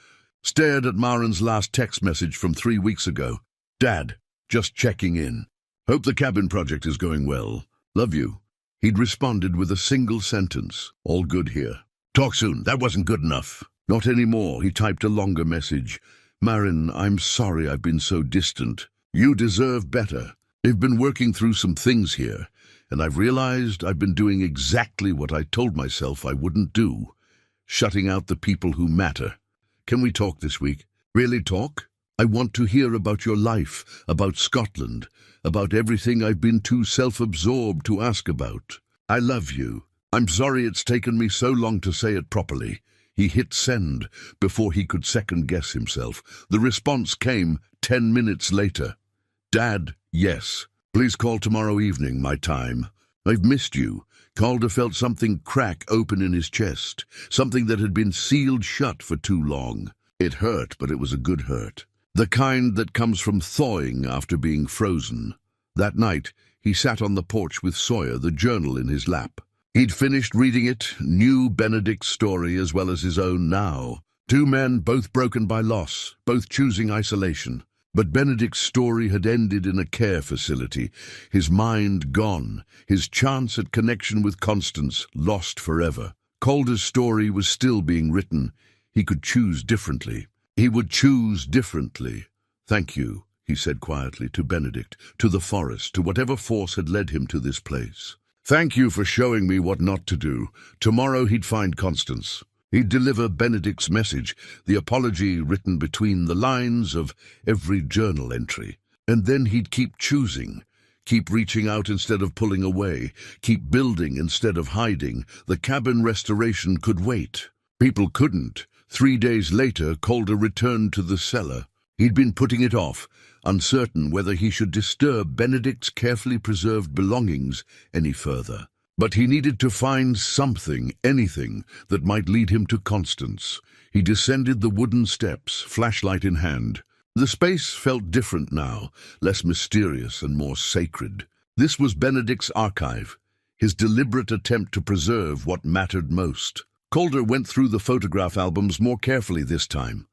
A: Stared at Maren's last text message from 3 weeks ago. Dad, just checking in. Hope the cabin project is going well. Love you. He'd responded with a single sentence. All good here. Talk soon. That wasn't good enough. Not anymore. He typed a longer message. Maren, I'm sorry I've been so distant. You deserve better. I've been working through some things here, and I've realized I've been doing exactly what I told myself I wouldn't do. Shutting out the people who matter. Can we talk this week? Really talk? I want to hear about your life, about Scotland, about everything I've been too self-absorbed to ask about. I love you. I'm sorry it's taken me so long to say it properly. He hit send before he could second-guess himself. The response came 10 minutes later. Dad, yes. Please call tomorrow evening, my time. I've missed you. Calder felt something crack open in his chest, something that had been sealed shut for too long. It hurt, but it was a good hurt. The kind that comes from thawing after being frozen. That night, he sat on the porch with Sawyer, the journal in his lap. He'd finished reading it, knew Benedict's story as well as his own now. Two men, both broken by loss, both choosing isolation. But Benedict's story had ended in a care facility, his mind gone, his chance at connection with Constance lost forever. Calder's story was still being written. He could choose differently. He would choose differently. Thank you, he said quietly to Benedict, to the forest, to whatever force had led him to this place. Thank you for showing me what not to do. Tomorrow he'd find Constance. He'd deliver Benedict's message, the apology written between the lines of every journal entry. And then he'd keep choosing, keep reaching out instead of pulling away, keep building instead of hiding. The cabin restoration could wait. People couldn't. 3 days later, Calder returned to the cellar. He'd been putting it off, uncertain whether he should disturb Benedict's carefully preserved belongings any further. But he needed to find something, anything, that might lead him to Constance. He descended the wooden steps, flashlight in hand. The space felt different now, less mysterious and more sacred. This was Benedict's archive, his deliberate attempt to preserve what mattered most. Calder went through the photograph albums more carefully this time,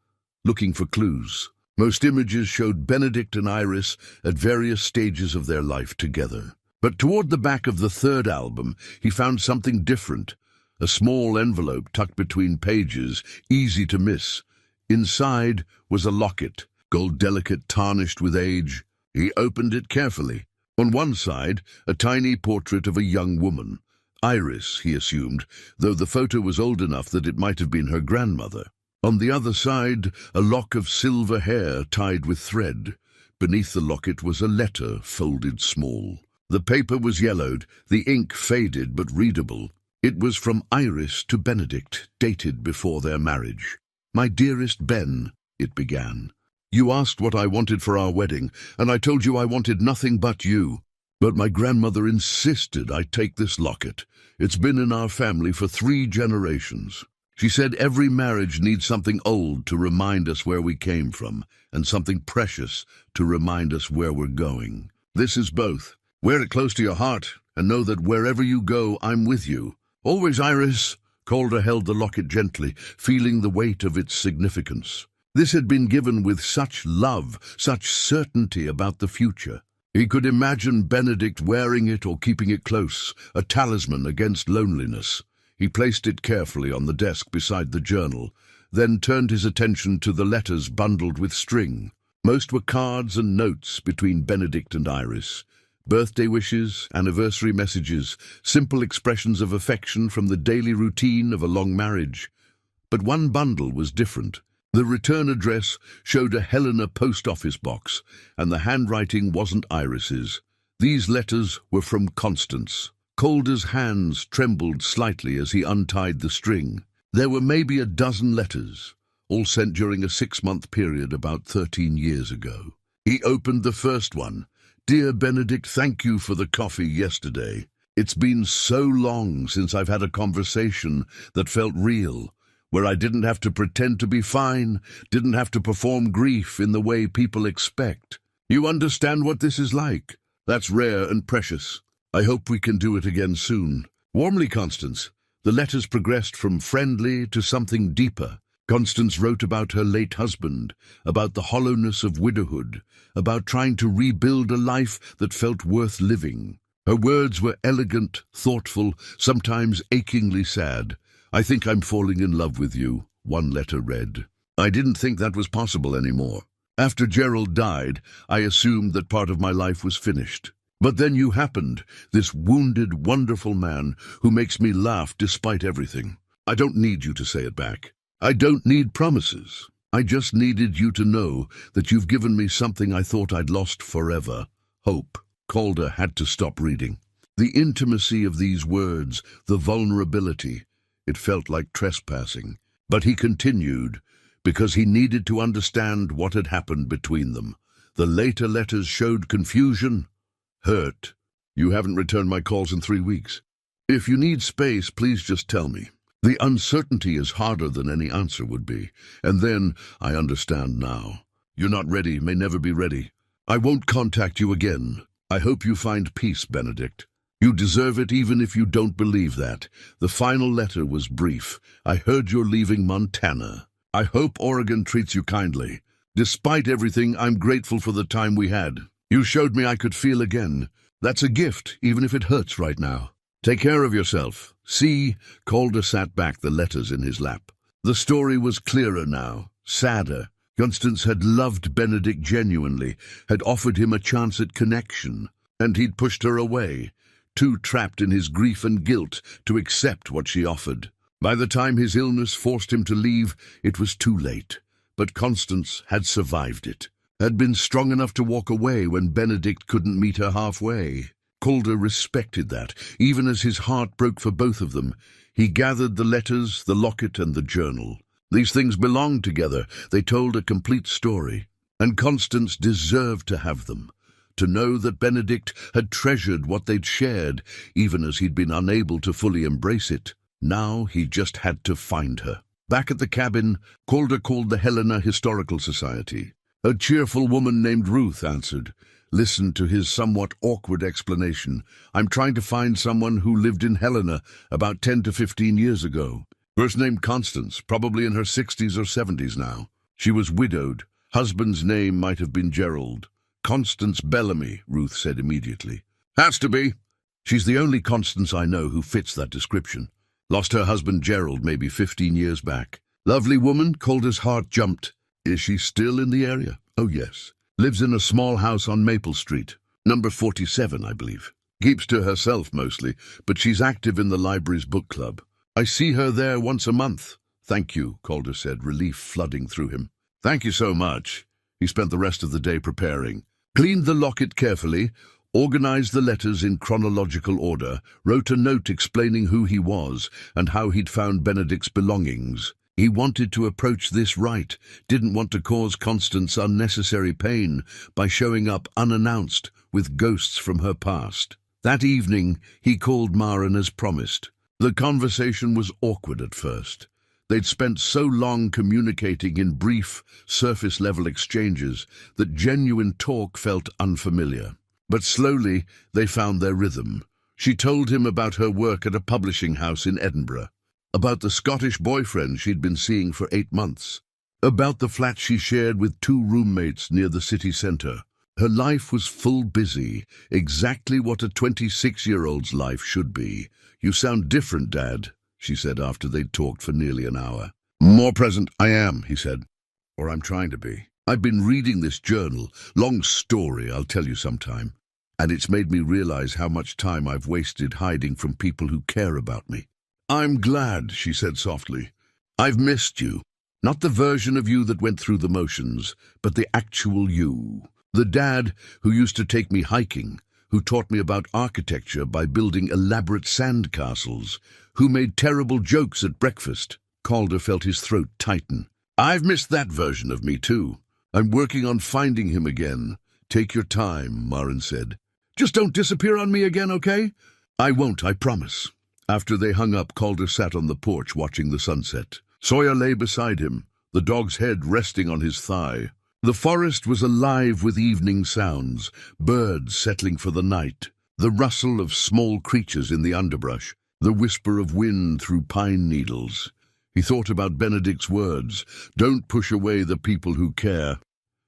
A: looking for clues. Most images showed Benedict and Iris at various stages of their life together. But toward the back of the third album, he found something different. A small envelope tucked between pages, easy to miss. Inside was a locket, gold delicate, tarnished with age. He opened it carefully. On one side, a tiny portrait of a young woman. Iris, he assumed, though the photo was old enough that it might have been her grandmother. On the other side, a lock of silver hair tied with thread. Beneath the locket was a letter folded small. The paper was yellowed, the ink faded but readable. It was from Iris to Benedict, dated before their marriage. "My dearest Ben," it began. "You asked what I wanted for our wedding, and I told you I wanted nothing but you. But my grandmother insisted I take this locket. It's been in our family for 3 generations. She said every marriage needs something old to remind us where we came from, and something precious to remind us where we're going. This is both. Wear it close to your heart, and know that wherever you go, I'm with you. Always, Iris. Calder held the locket gently, feeling the weight of its significance. This had been given with such love, such certainty about the future. He could imagine Benedict wearing it or keeping it close, a talisman against loneliness. He placed it carefully on the desk beside the journal, then turned his attention to the letters bundled with string. Most were cards and notes between Benedict and Iris. Birthday wishes, anniversary messages, simple expressions of affection from the daily routine of a long marriage. But one bundle was different. The return address showed a Helena post office box, and the handwriting wasn't Iris's. These letters were from Constance. Calder's hands trembled slightly as he untied the string. There were maybe a dozen letters, all sent during a 6-month period about 13 years ago. He opened the first one. "Dear Benedict, thank you for the coffee yesterday. It's been so long since I've had a conversation that felt real, where I didn't have to pretend to be fine, didn't have to perform grief in the way people expect. You understand what this is like. That's rare and precious. I hope we can do it again soon. Warmly, Constance." The letters progressed from friendly to something deeper. Constance wrote about her late husband, about the hollowness of widowhood, about trying to rebuild a life that felt worth living. Her words were elegant, thoughtful, sometimes achingly sad. "I think I'm falling in love with you," one letter read. "I didn't think that was possible anymore. After Gerald died, I assumed that part of my life was finished. But then you happened, this wounded, wonderful man who makes me laugh despite everything. I don't need you to say it back. I don't need promises. I just needed you to know that you've given me something I thought I'd lost forever. Hope." Calder had to stop reading. The intimacy of these words, the vulnerability, it felt like trespassing. But he continued, because he needed to understand what had happened between them. The later letters showed confusion, hurt. "You haven't returned my calls in 3 weeks. If you need space, please just tell me. The uncertainty is harder than any answer would be. And then, I understand now. You're not ready, may never be ready. I won't contact you again. I hope you find peace, Benedict. You deserve it even if you don't believe that." The final letter was brief. "I heard you're leaving Montana. I hope Oregon treats you kindly. Despite everything, I'm grateful for the time we had. You showed me I could feel again. That's a gift, even if it hurts right now. Take care of yourself. See." Calder sat back, the letters in his lap. The story was clearer now, sadder. Constance had loved Benedict genuinely, had offered him a chance at connection, and he'd pushed her away, too trapped in his grief and guilt to accept what she offered. By the time his illness forced him to leave, it was too late. But Constance had survived it, had been strong enough to walk away when Benedict couldn't meet her halfway. Calder respected that, even as his heart broke for both of them. He gathered the letters, the locket, and the journal. These things belonged together. They told a complete story. And Constance deserved to have them, to know that Benedict had treasured what they'd shared, even as he'd been unable to fully embrace it. Now he just had to find her. Back at the cabin, Calder called the Helena Historical Society. A cheerful woman named Ruth answered, listened to his somewhat awkward explanation. "I'm trying to find someone who lived in Helena about 10 to 15 years ago. First name Constance, probably in her 60s or 70s now. She was widowed. Husband's name might have been Gerald." "Constance Bellamy," Ruth said immediately. "Has to be. She's the only Constance I know who fits that description. Lost her husband Gerald maybe 15 years back. Lovely woman." Calder's heart jumped. "Is she still in the area?" "Oh, yes. Lives in a small house on Maple Street. Number 47, I believe. Keeps to herself mostly, but she's active in the library's book club. I see her there once a month." "Thank you," Calder said, relief flooding through him. "Thank you so much." He spent the rest of the day preparing. Cleaned the locket carefully, organized the letters in chronological order, wrote a note explaining who he was and how he'd found Benedict's belongings. He wanted to approach this right, didn't want to cause Constance unnecessary pain by showing up unannounced with ghosts from her past. That evening, he called Maren as promised. The conversation was awkward at first. They'd spent so long communicating in brief, surface-level exchanges that genuine talk felt unfamiliar. But slowly, they found their rhythm. She told him about her work at a publishing house in Edinburgh, about the Scottish boyfriend she'd been seeing for 8 months, about the flat she shared with 2 roommates near the city centre. Her life was full busy, exactly what a 26-year-old's life should be. "You sound different, Dad," she said after they'd talked for nearly an hour. "More present, I am," he said. "Or I'm trying to be. I've been reading this journal. Long story, I'll tell you sometime. And it's made me realize how much time I've wasted hiding from people who care about me." "I'm glad," she said softly. "I've missed you. Not the version of you that went through the motions, but the actual you. The dad who used to take me hiking, who taught me about architecture by building elaborate sand castles, who made terrible jokes at breakfast." Calder felt his throat tighten. "I've missed that version of me too. I'm working on finding him again." "Take your time," Marin said. "Just don't disappear on me again, okay?" "I won't, I promise." After they hung up, Calder sat on the porch watching the sunset. Sawyer lay beside him, the dog's head resting on his thigh. The forest was alive with evening sounds, birds settling for the night, the rustle of small creatures in the underbrush, the whisper of wind through pine needles. He thought about Benedict's words, "Don't push away the people who care."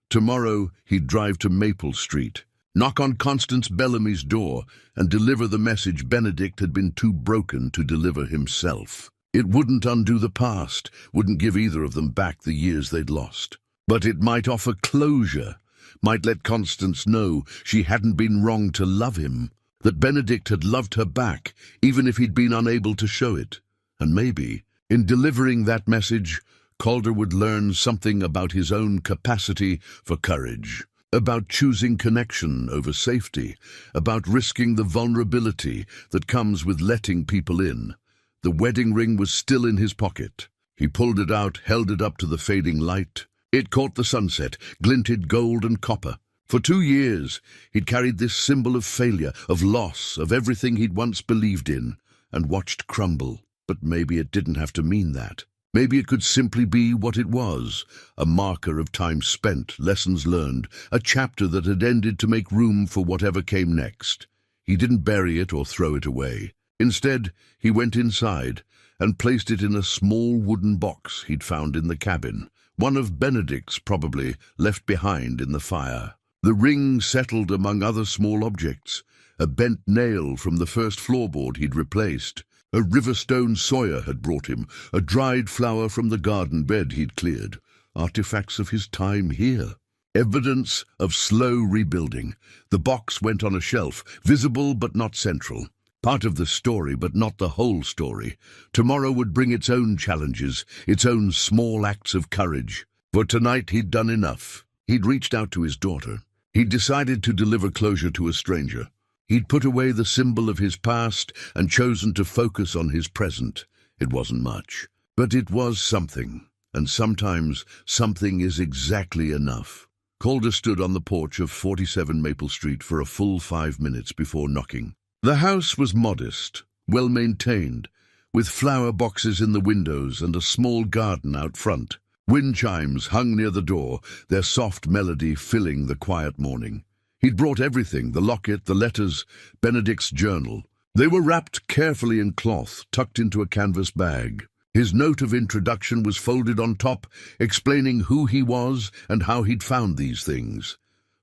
A: Tomorrow he'd drive to Maple Street, knock on Constance Bellamy's door, and deliver the message Benedict had been too broken to deliver himself. It wouldn't undo the past, wouldn't give either of them back the years they'd lost. But it might offer closure, might let Constance know she hadn't been wrong to love him, that Benedict had loved her back, even if he'd been unable to show it. And maybe, in delivering that message, Calder would learn something about his own capacity for courage, about choosing connection over safety, about risking the vulnerability that comes with letting people in. The wedding ring was still in his pocket. He pulled it out, held it up to the fading light. It caught the sunset, glinted gold and copper. For 2 years, he'd carried this symbol of failure, of loss, of everything he'd once believed in, and watched crumble. But maybe it didn't have to mean that. Maybe it could simply be what it was, a marker of time spent, lessons learned, a chapter that had ended to make room for whatever came next. He didn't bury it or throw it away. Instead, he went inside and placed it in a small wooden box he'd found in the cabin. One of Benedict's, probably, left behind in the fire. The ring settled among other small objects, a bent nail from the first floorboard he'd replaced, a river stone Sawyer had brought him, a dried flower from the garden bed he'd cleared, artifacts of his time here. Evidence of slow rebuilding. The box went on a shelf, visible but not central. Part of the story, but not the whole story. Tomorrow would bring its own challenges, its own small acts of courage. For tonight he'd done enough. He'd reached out to his daughter. He'd decided to deliver closure to a stranger. He'd put away the symbol of his past and chosen to focus on his present. It wasn't much, but it was something. And sometimes something is exactly enough. Calder stood on the porch of 47 Maple Street for a full 5 minutes before knocking. The house was modest, well-maintained, with flower boxes in the windows and a small garden out front. Wind chimes hung near the door, their soft melody filling the quiet morning. He'd brought everything, the locket, the letters, Benedict's journal. They were wrapped carefully in cloth, tucked into a canvas bag. His note of introduction was folded on top, explaining who he was and how he'd found these things.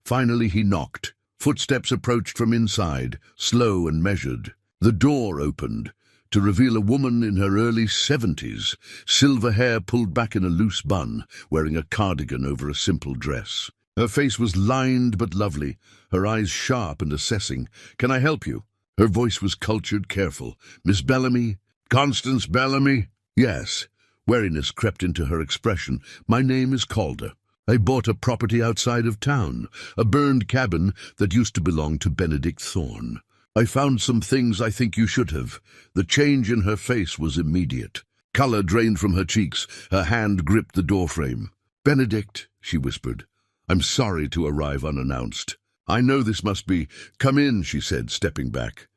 A: Finally he knocked. Footsteps approached from inside, slow and measured. The door opened, to reveal a woman in her early 70s, silver hair pulled back in a loose bun, wearing a cardigan over a simple dress. Her face was lined but lovely, her eyes sharp and assessing. "Can I help you?" Her voice was cultured, careful. "Miss Bellamy? Constance Bellamy?" "Yes." Wariness crept into her expression. "My name is Calder. I bought a property outside of town, a burned cabin that used to belong to Benedict Thorne. I found some things I think you should have." The change in her face was immediate. Color drained from her cheeks, her hand gripped the doorframe. "Benedict," she whispered, "I'm sorry to arrive unannounced. I know this must be—" "Come in," she said, stepping back.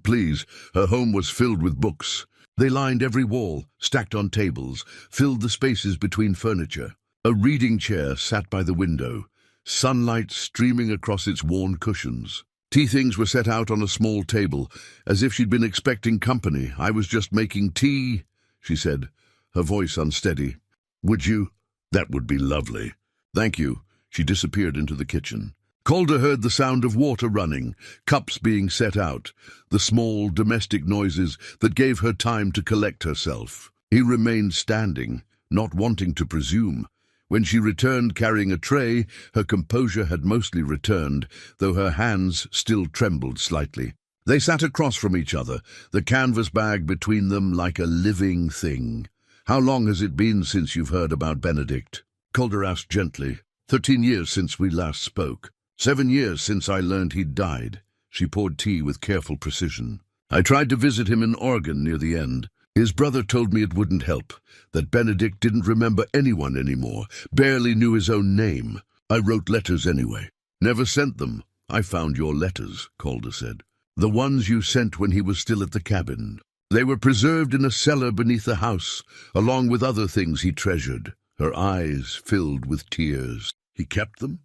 A: Please." Her home was filled with books. They lined every wall, stacked on tables, filled the spaces between furniture. A reading chair sat by the window, sunlight streaming across its worn cushions. Tea things were set out on a small table, as if she'd been expecting company. "I was just making tea," she said, her voice unsteady. "Would you? That would be lovely." "Thank you." She disappeared into the kitchen. Calder heard the sound of water running, cups being set out, the small domestic noises that gave her time to collect herself. He remained standing, not wanting to presume. When she returned carrying a tray, her composure had mostly returned, though her hands still trembled slightly. They sat across from each other, the canvas bag between them like a living thing. "How long has it been since you've heard about Benedict?" Calder asked gently. 13 years since we last spoke. 7 years since I learned he'd died." She poured tea with careful precision. "I tried to visit him in Oregon near the end. His brother told me it wouldn't help, that Benedict didn't remember anyone anymore, barely knew his own name. I wrote letters anyway." "Never sent them." "I found your letters," Calder said. "The ones you sent when he was still at the cabin. They were preserved in a cellar beneath the house, along with other things he treasured." Her eyes filled with tears. "He kept them?"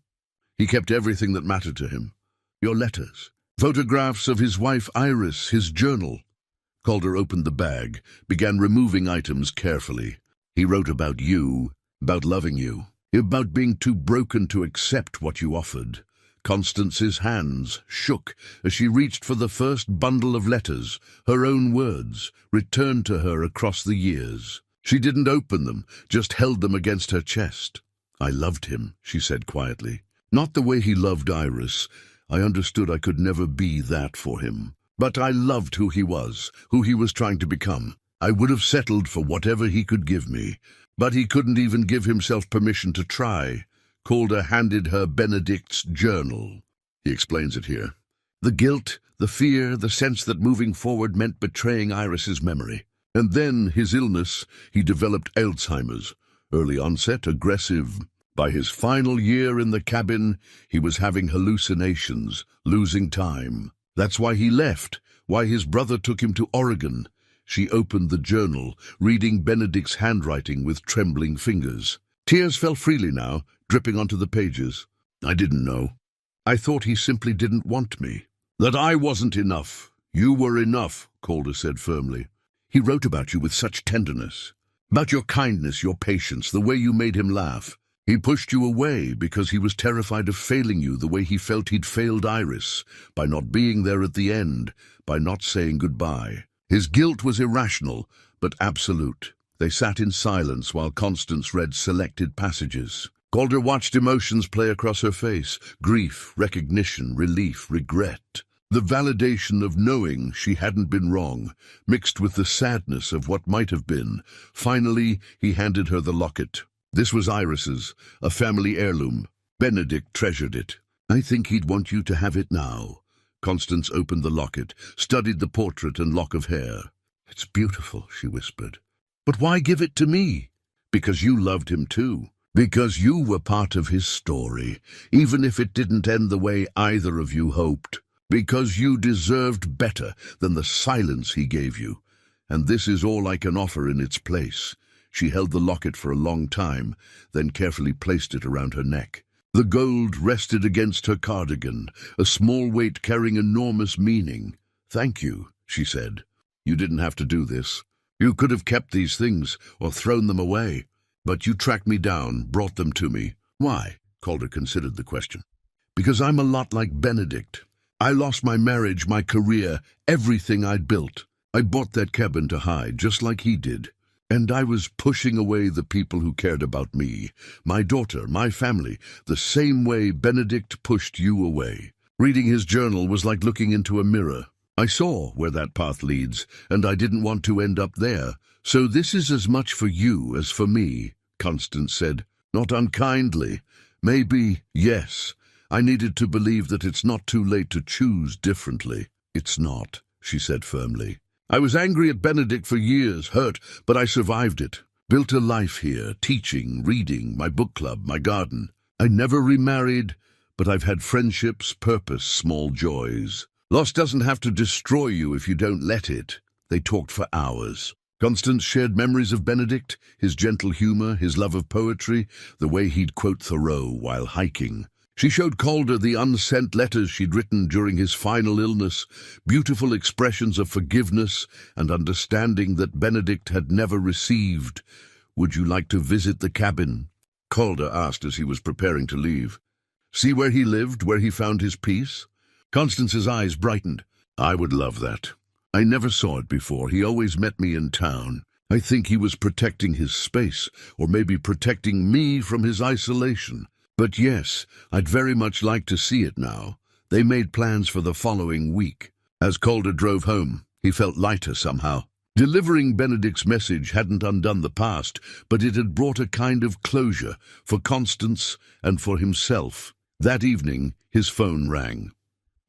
A: "He kept everything that mattered to him. Your letters. Photographs of his wife Iris, his journal." Calder opened the bag, began removing items carefully. "He wrote about you, about loving you, about being too broken to accept what you offered." Constance's hands shook as she reached for the first bundle of letters, her own words, returned to her across the years. She didn't open them, just held them against her chest. "I loved him," she said quietly. "Not the way he loved Iris. I understood I could never be that for him. But I loved who he was trying to become. I would have settled for whatever he could give me. But he couldn't even give himself permission to try." Calder handed her Benedict's journal. He explains it here. "The guilt, the fear, the sense that moving forward meant betraying Iris's memory. And then his illness, he developed Alzheimer's. Early onset, aggressive. By his final year in the cabin, he was having hallucinations, losing time. That's why he left, why his brother took him to Oregon." She opened the journal, reading Benedict's handwriting with trembling fingers. Tears fell freely now, dripping onto the pages. "I didn't know. I thought he simply didn't want me. That I wasn't enough. You were enough," Calder said firmly. "He wrote about you with such tenderness. About your kindness, your patience, the way you made him laugh. He pushed you away because he was terrified of failing you the way he felt he'd failed Iris, by not being there at the end, by not saying goodbye. His guilt was irrational, but absolute." They sat in silence while Constance read selected passages. Calder watched emotions play across her face: grief, recognition, relief, regret. The validation of knowing she hadn't been wrong, mixed with the sadness of what might have been. Finally, he handed her the locket. This was Iris's, a family heirloom. Benedict treasured it. "I think he'd want you to have it now." Constance opened the locket, studied the portrait and lock of hair. "It's beautiful," she whispered. "But why give it to me?" "Because you loved him too. Because you were part of his story, even if it didn't end the way either of you hoped. Because you deserved better than the silence he gave you. And this is all I can offer in its place." She held the locket for a long time, then carefully placed it around her neck. The gold rested against her cardigan, a small weight carrying enormous meaning. "Thank you," she said. "You didn't have to do this. You could have kept these things or thrown them away. But you tracked me down, brought them to me." "Why?" Calder considered the question. "Because I'm a lot like Benedict. I lost my marriage, my career, everything I'd built. I bought that cabin to hide, just like he did. And I was pushing away the people who cared about me, my daughter, my family, the same way Benedict pushed you away." Reading his journal was like looking into a mirror. "I saw where that path leads, and I didn't want to end up there. So this is as much for you as for me," Constance said, not unkindly. "Maybe, yes. I needed to believe that it's not too late to choose differently." "It's not," she said firmly. "I was angry at Benedict for years, hurt, but I survived it. Built a life here, teaching, reading, my book club, my garden. I never remarried, but I've had friendships, purpose, small joys. Loss doesn't have to destroy you if you don't let it." They talked for hours. Constance shared memories of Benedict, his gentle humor, his love of poetry, the way he'd quote Thoreau while hiking. She showed Calder the unsent letters she'd written during his final illness, beautiful expressions of forgiveness and understanding that Benedict had never received. "Would you like to visit the cabin?" Calder asked as he was preparing to leave. "See where he lived, where he found his peace?" Constance's eyes brightened. "I would love that. I never saw it before. He always met me in town. I think he was protecting his space, or maybe protecting me from his isolation. But yes, I'd very much like to see it now." They made plans for the following week. As Calder drove home, he felt lighter somehow. Delivering Benedict's message hadn't undone the past, but it had brought a kind of closure for Constance and for himself. That evening, his phone rang.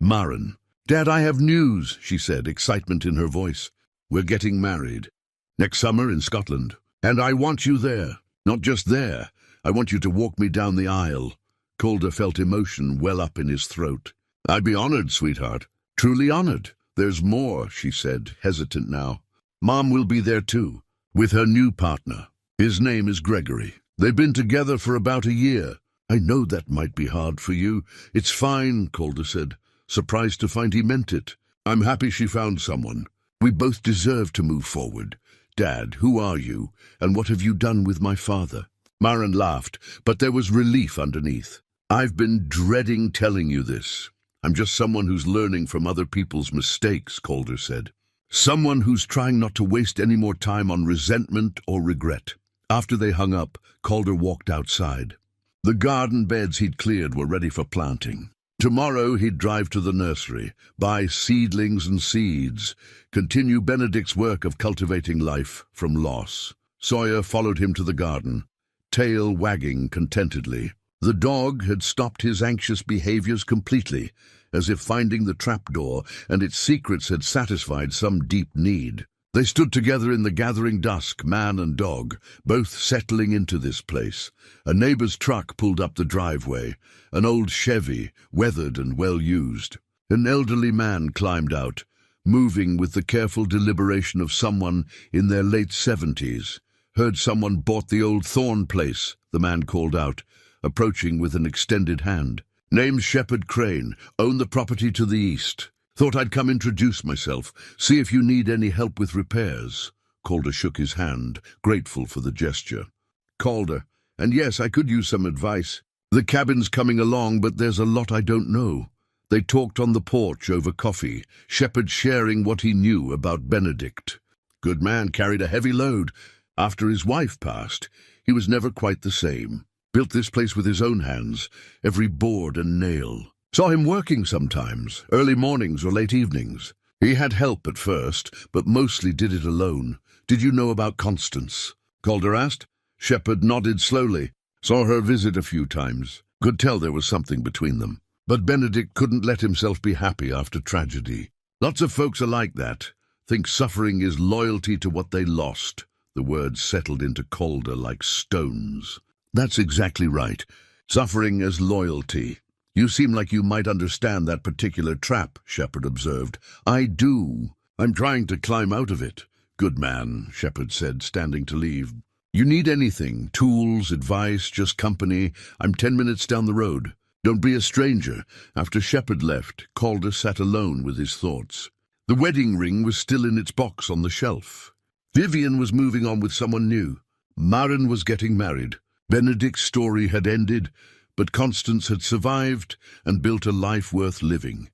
A: Maren. "Dad, I have news," she said, excitement in her voice. "We're getting married. Next summer in Scotland. And I want you there. Not just there. I want you to walk me down the aisle." Calder felt emotion well up in his throat. "I'd be honored, sweetheart. Truly honored." "There's more," she said, hesitant now. "Mom will be there too, with her new partner. His name is Gregory. They've been together for about a year. I know that might be hard for you." "It's fine," Calder said, surprised to find he meant it. "I'm happy she found someone. We both deserve to move forward. Dad, who are you, and what have you done with my father?" Maren laughed, but there was relief underneath. "I've been dreading telling you this. I'm just someone who's learning from other people's mistakes," Calder said. "Someone who's trying not to waste any more time on resentment or regret." After they hung up, Calder walked outside. The garden beds he'd cleared were ready for planting. Tomorrow he'd drive to the nursery, buy seedlings and seeds, continue Benedict's work of cultivating life from loss. Sawyer followed him to the garden, tail wagging contentedly. The dog had stopped his anxious behaviors completely, as if finding the trapdoor and its secrets had satisfied some deep need. They stood together in the gathering dusk, man and dog, both settling into this place. A neighbor's truck pulled up the driveway, an old Chevy, weathered and well-used. An elderly man climbed out, moving with the careful deliberation of someone in their late 70s. "Heard someone bought the old Thorn place," the man called out, approaching with an extended hand. "Name's Shepherd Crane, own the property to the east. Thought I'd come introduce myself, see if you need any help with repairs." Calder shook his hand, grateful for the gesture. "Calder, and yes, I could use some advice. The cabin's coming along, but there's a lot I don't know." They talked on the porch over coffee, Shepherd sharing what he knew about Benedict. Good man, carried a heavy load. After his wife passed, he was never quite the same. Built this place with his own hands, every board and nail. Saw him working sometimes, early mornings or late evenings. He had help at first, but mostly did it alone. "Did you know about Constance?" Calder asked. Shepherd nodded slowly. "Saw her visit a few times. Could tell there was something between them. But Benedict couldn't let himself be happy after tragedy. Lots of folks are like that. Think suffering is loyalty to what they lost." The words settled into Calder like stones. "That's exactly right. Suffering as loyalty. You seem like you might understand that particular trap," Shepherd observed. "I do. I'm trying to climb out of it." "Good man," Shepherd said, standing to leave. "You need anything, tools, advice, just company, I'm 10 minutes down the road. Don't be a stranger." After Shepherd left, Calder sat alone with his thoughts. The wedding ring was still in its box on the shelf. Vivian was moving on with someone new. Maren was getting married. Benedict's story had ended, but Constance had survived and built a life worth living.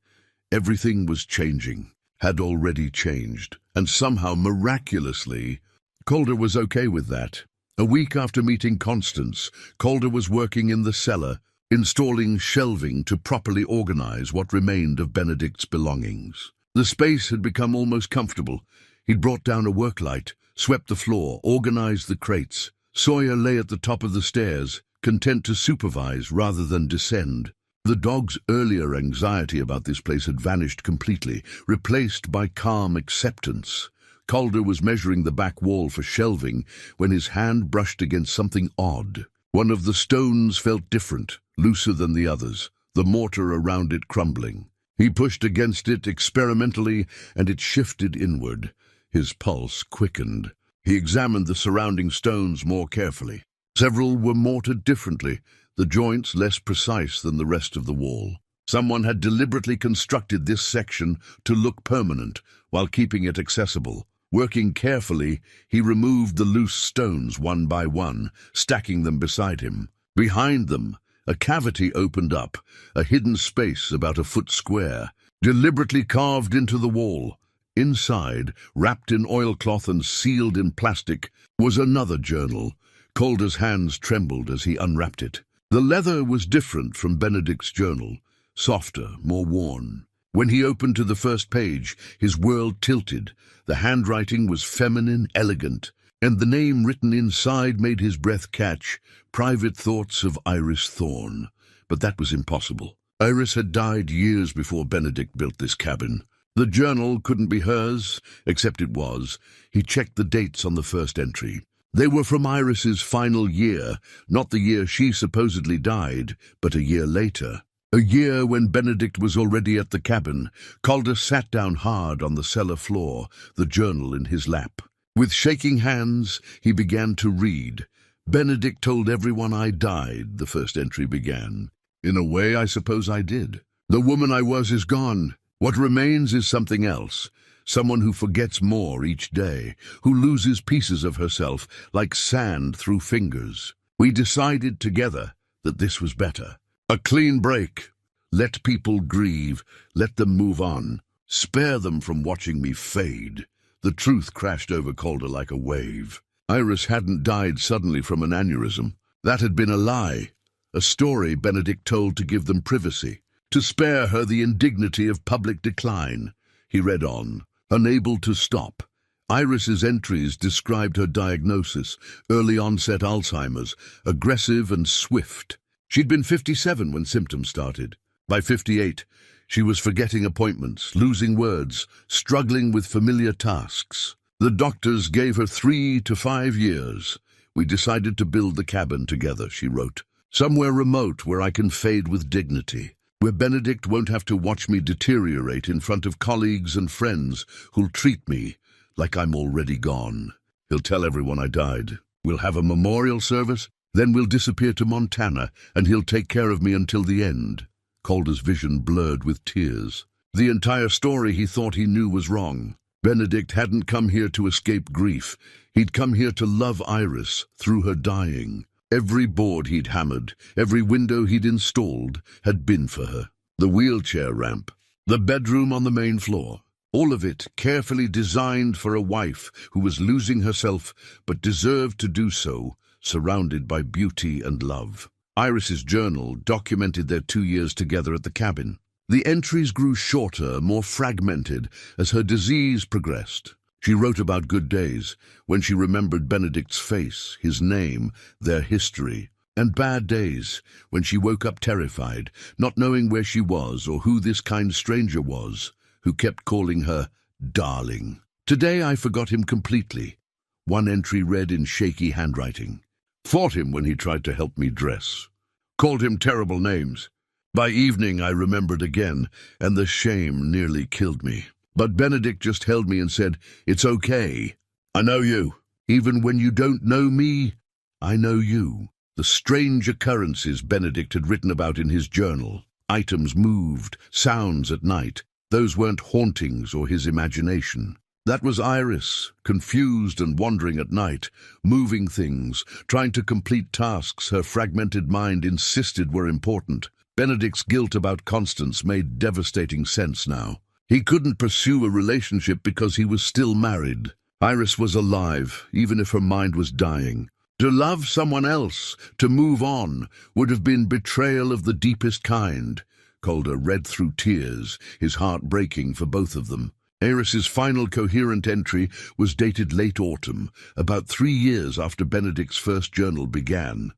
A: Everything was changing, had already changed, and somehow, miraculously, Calder was okay with that. A week after meeting Constance, Calder was working in the cellar, installing shelving to properly organize what remained of Benedict's belongings. The space had become almost comfortable. He'd brought down a work light, swept the floor, organized the crates. Sawyer lay at the top of the stairs, content to supervise rather than descend. The dog's earlier anxiety about this place had vanished completely, replaced by calm acceptance. Calder was measuring the back wall for shelving when his hand brushed against something odd. One of the stones felt different, looser than the others, the mortar around it crumbling. He pushed against it experimentally, and it shifted inward. His pulse quickened. He examined the surrounding stones more carefully. Several were mortared differently, the joints less precise than the rest of the wall. Someone had deliberately constructed this section to look permanent while keeping it accessible. Working carefully, he removed the loose stones one by one, stacking them beside him. Behind them, a cavity opened up, a hidden space about a foot square, deliberately carved into the wall. Inside, wrapped in oilcloth and sealed in plastic, was another journal. Calder's hands trembled as he unwrapped it. The leather was different from Benedict's journal, softer, more worn. When he opened to the first page, his world tilted. The handwriting was feminine, elegant, and the name written inside made his breath catch, Private Thoughts of Iris Thorne. But that was impossible. Iris had died years before Benedict built this cabin. The journal couldn't be hers, except it was. He checked the dates on the first entry. They were from Iris's final year, not the year she supposedly died, but a year later. A year when Benedict was already at the cabin. Calder sat down hard on the cellar floor, the journal in his lap. With shaking hands, he began to read. Benedict told everyone I died, the first entry began. In a way, I suppose I did. The woman I was is gone. What remains is something else. Someone who forgets more each day, who loses pieces of herself like sand through fingers. We decided together that this was better. A clean break. Let people grieve. Let them move on. Spare them from watching me fade. The truth crashed over Calder like a wave. Iris hadn't died suddenly from an aneurysm. That had been a lie. A story Benedict told to give them privacy, to spare her the indignity of public decline. He read on, unable to stop. Iris's entries described her diagnosis, early-onset Alzheimer's, aggressive and swift. She'd been 57 when symptoms started. By 58, she was forgetting appointments, losing words, struggling with familiar tasks. The doctors gave her 3 to 5 years. We decided to build the cabin together, she wrote. Somewhere remote where I can fade with dignity. Where Benedict won't have to watch me deteriorate in front of colleagues and friends who'll treat me like I'm already gone. He'll tell everyone I died. We'll have a memorial service, then we'll disappear to Montana, and he'll take care of me until the end. Calder's vision blurred with tears. The entire story he thought he knew was wrong. Benedict hadn't come here to escape grief. He'd come here to love Iris through her dying. Every board he'd hammered, every window he'd installed, had been for her. The wheelchair ramp, the bedroom on the main floor, all of it carefully designed for a wife who was losing herself but deserved to do so, surrounded by beauty and love. Iris's journal documented their 2 years together at the cabin. The entries grew shorter, more fragmented, as her disease progressed. She wrote about good days, when she remembered Benedict's face, his name, their history, and bad days, when she woke up terrified, not knowing where she was or who this kind stranger was, who kept calling her darling. Today I forgot him completely. One entry read in shaky handwriting. Fought him when he tried to help me dress. Called him terrible names. By evening I remembered again, and the shame nearly killed me. But Benedict just held me and said, "It's okay. I know you. Even when you don't know me, I know you." The strange occurrences Benedict had written about in his journal. Items moved, sounds at night. Those weren't hauntings or his imagination. That was Iris, confused and wandering at night, moving things, trying to complete tasks her fragmented mind insisted were important. Benedict's guilt about Constance made devastating sense now. He couldn't pursue a relationship because he was still married. Iris was alive, even if her mind was dying. To love someone else, to move on, would have been betrayal of the deepest kind. Calder read through tears, his heart breaking for both of them. Iris's final coherent entry was dated late autumn, about 3 years after Benedict's first journal began.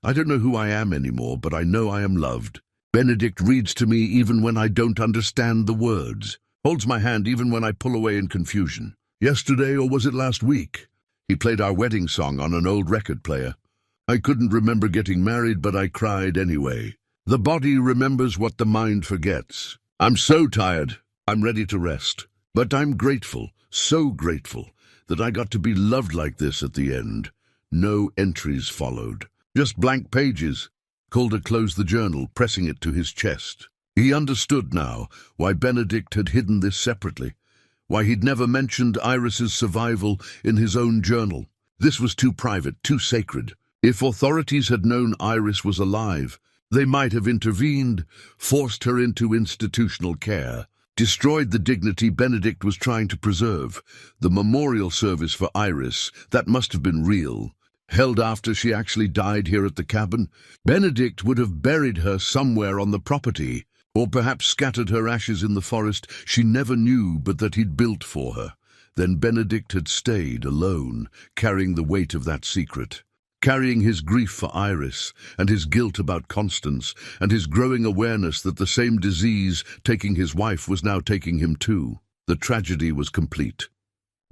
A: I don't know who I am anymore, but I know I am loved. Benedict reads to me even when I don't understand the words, holds my hand even when I pull away in confusion. Yesterday, or was it last week, he played our wedding song on an old record player. I couldn't remember getting married, but I cried anyway. The body remembers what the mind forgets. I'm so tired, I'm ready to rest. But I'm grateful, so grateful, that I got to be loved like this at the end. No entries followed, just blank pages. Calder closed the journal, pressing it to his chest. He understood now why Benedict had hidden this separately, why he'd never mentioned Iris's survival in his own journal. This was too private, too sacred. If authorities had known Iris was alive, they might have intervened, forced her into institutional care, destroyed the dignity Benedict was trying to preserve. The memorial service for Iris, that must have been real, held after she actually died here at the cabin. Benedict would have buried her somewhere on the property, or perhaps scattered her ashes in the forest she never knew but that he'd built for her. Then Benedict had stayed alone, carrying the weight of that secret, carrying his grief for Iris, and his guilt about Constance, and his growing awareness that the same disease taking his wife was now taking him too. The tragedy was complete,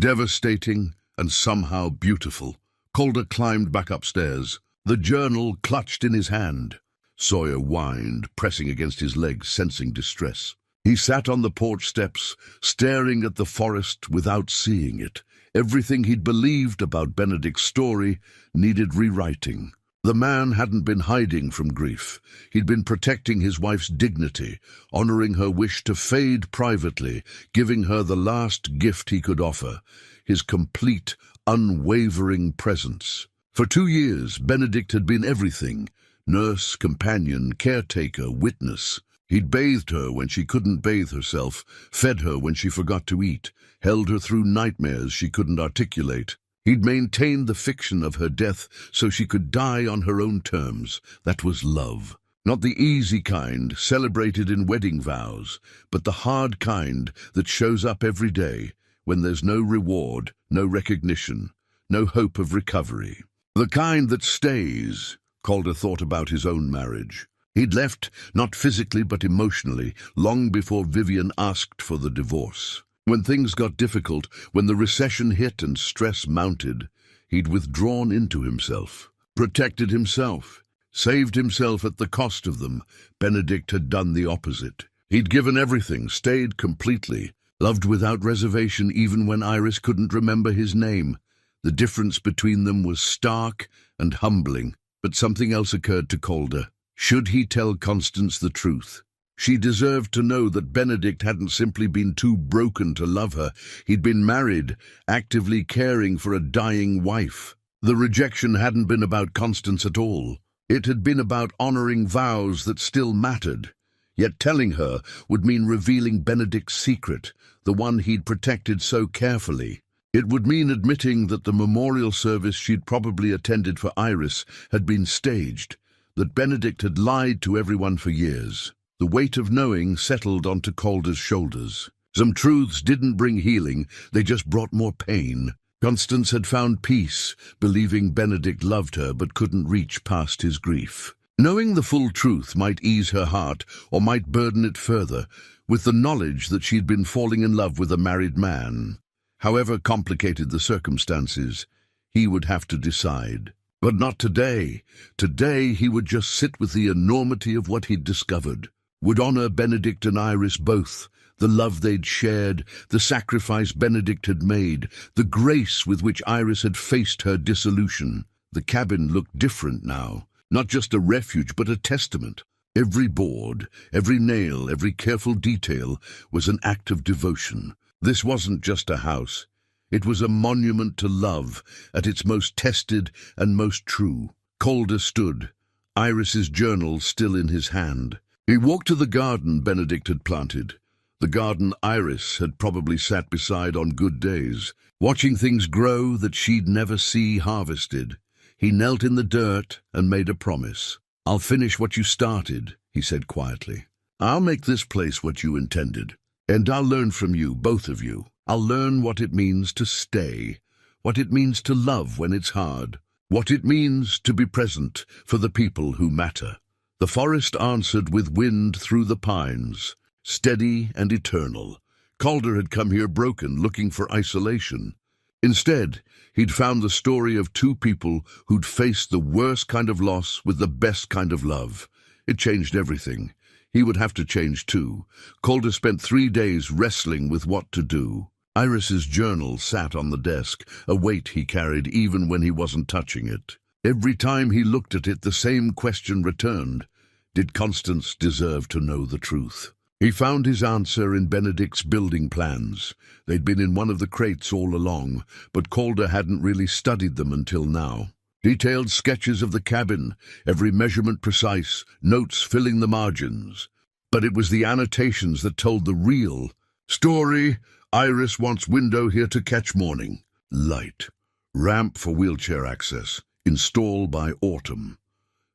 A: devastating, and somehow beautiful. Calder climbed back upstairs, the journal clutched in his hand. Sawyer whined, pressing against his legs, sensing distress. He sat on the porch steps, staring at the forest without seeing it. Everything he'd believed about Benedict's story needed rewriting. The man hadn't been hiding from grief. He'd been protecting his wife's dignity, honoring her wish to fade privately, giving her the last gift he could offer, his complete, unwavering presence. For 2 years, Benedict had been everything: nurse, companion, caretaker, witness. He'd bathed her when she couldn't bathe herself, fed her when she forgot to eat, held her through nightmares she couldn't articulate. He'd maintained the fiction of her death so she could die on her own terms. That was love. Not the easy kind, celebrated in wedding vows, but the hard kind that shows up every day, when there's no reward, no recognition, no hope of recovery. The kind that stays. Calder thought about his own marriage. He'd left, not physically but emotionally, long before Vivian asked for the divorce. When things got difficult, when the recession hit and stress mounted, he'd withdrawn into himself, protected himself, saved himself at the cost of them. Benedict had done the opposite. He'd given everything, stayed completely, loved without reservation even when Iris couldn't remember his name. The difference between them was stark and humbling. But something else occurred to Calder. Should he tell Constance the truth? She deserved to know that Benedict hadn't simply been too broken to love her. He'd been married, actively caring for a dying wife. The rejection hadn't been about Constance at all. It had been about honoring vows that still mattered. Yet telling her would mean revealing Benedict's secret, the one he'd protected so carefully. It would mean admitting that the memorial service she'd probably attended for Iris had been staged, that Benedict had lied to everyone for years. The weight of knowing settled onto Calder's shoulders. Some truths didn't bring healing, they just brought more pain. Constance had found peace, believing Benedict loved her but couldn't reach past his grief. Knowing the full truth might ease her heart, or might burden it further, with the knowledge that she'd been falling in love with a married man. However complicated the circumstances, he would have to decide. But not today. Today he would just sit with the enormity of what he'd discovered. Would honor Benedict and Iris both, the love they'd shared, the sacrifice Benedict had made, the grace with which Iris had faced her dissolution. The cabin looked different now, not just a refuge but a testament. Every board, every nail, every careful detail was an act of devotion. This wasn't just a house. It was a monument to love, at its most tested and most true. Calder stood, Iris's journal still in his hand. He walked to the garden Benedict had planted, the garden Iris had probably sat beside on good days, watching things grow that she'd never see harvested. He knelt in the dirt and made a promise. "I'll finish what you started," he said quietly. "I'll make this place what you intended. And I'll learn from you, both of you. I'll learn what it means to stay, what it means to love when it's hard, what it means to be present for the people who matter." The forest answered with wind through the pines, steady and eternal. Calder had come here broken, looking for isolation. Instead, he'd found the story of two people who'd faced the worst kind of loss with the best kind of love. It changed everything. He would have to change too. Calder spent 3 days wrestling with what to do. Iris's journal sat on the desk, a weight he carried even when he wasn't touching it. Every time he looked at it, the same question returned. Did Constance deserve to know the truth? He found his answer in Benedict's building plans. They'd been in one of the crates all along, but Calder hadn't really studied them until now. Detailed sketches of the cabin, every measurement precise, notes filling the margins. But it was the annotations that told the real story. Iris wants window here to catch morning light. Ramp for wheelchair access. Install by autumn.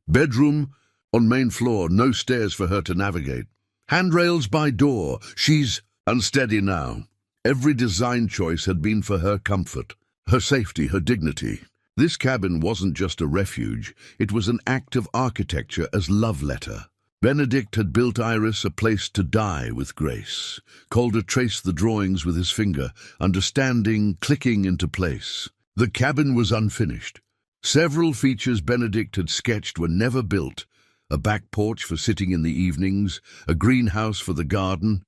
A: Bedroom on main floor, no stairs for her to navigate. Handrails by door. She's unsteady now. Every design choice had been for her comfort, her safety, her dignity. This cabin wasn't just a refuge, it was an act of architecture as love letter. Benedict had built Iris a place to die with grace. Calder traced the drawings with his finger, understanding, clicking into place. The cabin was unfinished. Several features Benedict had sketched were never built. A back porch for sitting in the evenings, a greenhouse for the garden,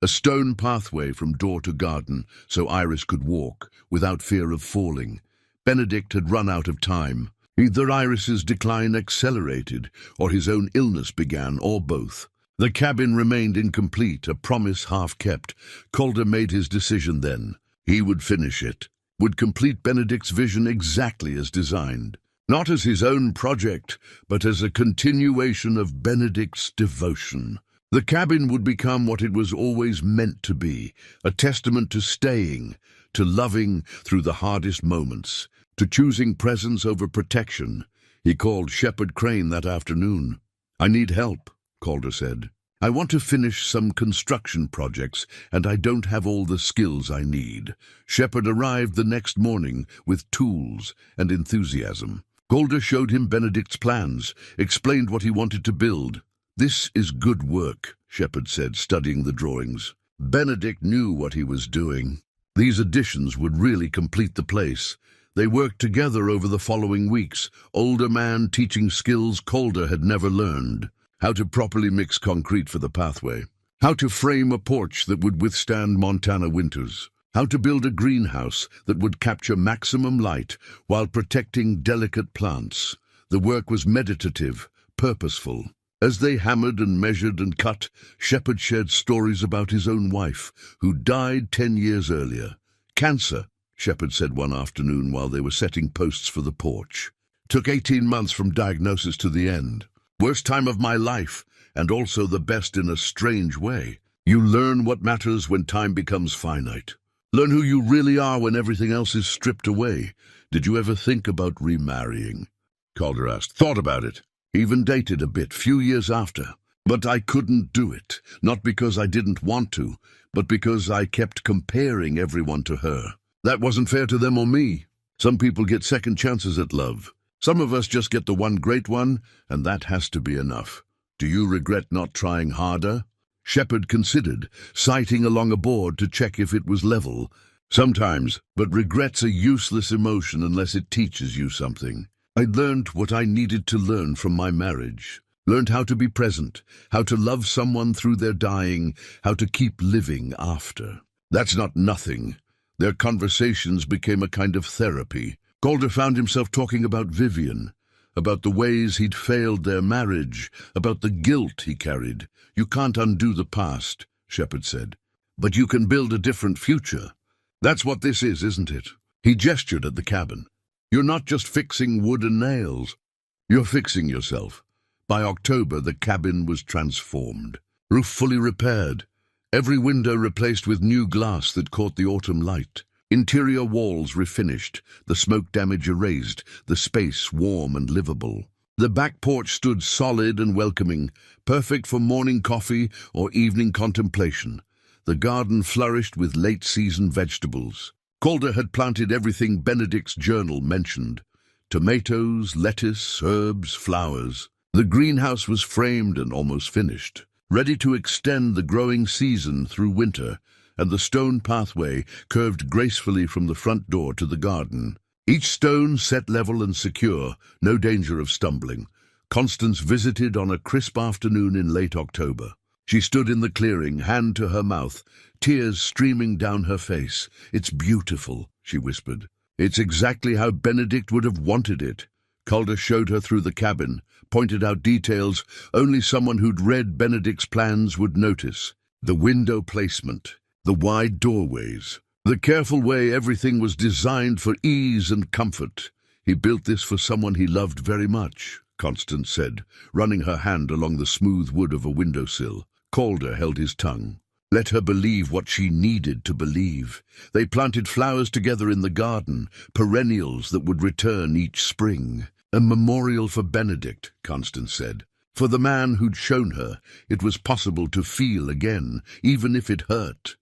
A: a stone pathway from door to garden so Iris could walk without fear of falling. Benedict had run out of time. Either Iris's decline accelerated, or his own illness began, or both. The cabin remained incomplete, a promise half kept. Calder made his decision then. He would finish it, would complete Benedict's vision exactly as designed. Not as his own project, but as a continuation of Benedict's devotion. The cabin would become what it was always meant to be, a testament to staying, to loving through the hardest moments, to choosing presence over protection. He called Shepherd Crane that afternoon. "I need help," Calder said. "I want to finish some construction projects, and I don't have all the skills I need." Shepherd arrived the next morning with tools and enthusiasm. Calder showed him Benedict's plans, explained what he wanted to build. "This is good work," Shepherd said, studying the drawings. Benedict knew what he was doing. These additions would really complete the place. They worked together over the following weeks, older man teaching skills Calder had never learned. How to properly mix concrete for the pathway. How to frame a porch that would withstand Montana winters. How to build a greenhouse that would capture maximum light while protecting delicate plants. The work was meditative, purposeful. As they hammered and measured and cut, Shepherd shared stories about his own wife, who died 10 years earlier. "Cancer," Shepherd said one afternoon while they were setting posts for the porch. "Took 18 months from diagnosis to the end. Worst time of my life, and also the best in a strange way. You learn what matters when time becomes finite. Learn who you really are when everything else is stripped away. Did you ever think about remarrying?" Calder asked. "Thought about it. Even dated a bit, few years after. But I couldn't do it. Not because I didn't want to, but because I kept comparing everyone to her. That wasn't fair to them or me. Some people get second chances at love. Some of us just get the one great one, and that has to be enough. Do you regret not trying harder?" Shepherd considered, sighting along a board to check if it was level. "Sometimes, but regret's a useless emotion unless it teaches you something. I learned what I needed to learn from my marriage. Learned how to be present, how to love someone through their dying, how to keep living after. That's not nothing." Their conversations became a kind of therapy. Calder found himself talking about Vivian, about the ways he'd failed their marriage, about the guilt he carried. "You can't undo the past," Shepherd said, "but you can build a different future. That's what this is, isn't it?" He gestured at the cabin. "You're not just fixing wood and nails. You're fixing yourself." By October, the cabin was transformed. Roof fully repaired. Every window replaced with new glass that caught the autumn light. Interior walls refinished, the smoke damage erased, the space warm and livable. The back porch stood solid and welcoming, perfect for morning coffee or evening contemplation. The garden flourished with late-season vegetables. Calder had planted everything Benedict's journal mentioned. Tomatoes, lettuce, herbs, flowers. The greenhouse was framed and almost finished, ready to extend the growing season through winter, and the stone pathway curved gracefully from the front door to the garden. Each stone set level and secure, no danger of stumbling. Constance visited on a crisp afternoon in late October. She stood in the clearing, hand to her mouth, tears streaming down her face. "It's beautiful," she whispered. "It's exactly how Benedict would have wanted it." Calder showed her through the cabin, pointed out details only someone who'd read Benedict's plans would notice. The window placement, the wide doorways, the careful way everything was designed for ease and comfort. He built this for someone he loved very much, Constance said, running her hand along the smooth wood of a windowsill. Calder held his tongue. Let her believe what she needed to believe. They planted flowers together in the garden, perennials that would return each spring. A memorial for Benedict, Constance said. For the man who'd shown her it was possible to feel again, even if it hurt.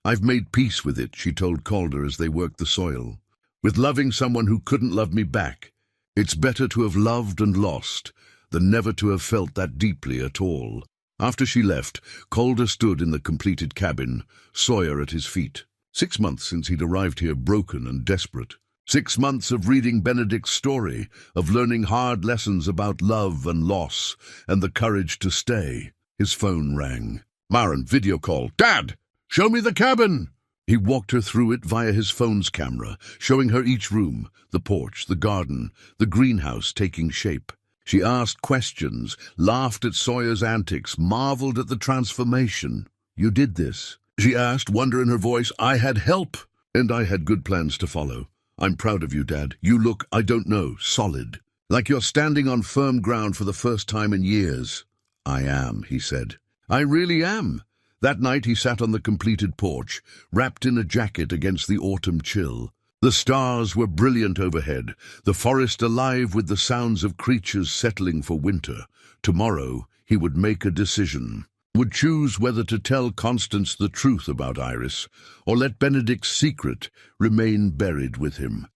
A: I've made peace with it, she told Calder as they worked the soil. With loving someone who couldn't love me back. It's better to have loved and lost than never to have felt that deeply at all. After she left, Calder stood in the completed cabin, Sawyer at his feet. 6 months since he'd arrived here broken and desperate. 6 months of reading Benedict's story, of learning hard lessons about love and loss, and the courage to stay. His phone rang. Maren, video call. Dad, show me the cabin! He walked her through it via his phone's camera, showing her each room, the porch, the garden, the greenhouse taking shape. She asked questions, laughed at Sawyer's antics, marveled at the transformation. You did this? She asked, wonder in her voice. I had help, and I had good plans to follow. I'm proud of you, Dad. You look, I don't know, solid. Like you're standing on firm ground for the first time in years. I am, he said. I really am. That night he sat on the completed porch, wrapped in a jacket against the autumn chill. The stars were brilliant overhead, the forest alive with the sounds of creatures settling for winter. Tomorrow he would make a decision, would choose whether to tell Constance the truth about Iris, or let Benedict's secret remain buried with him.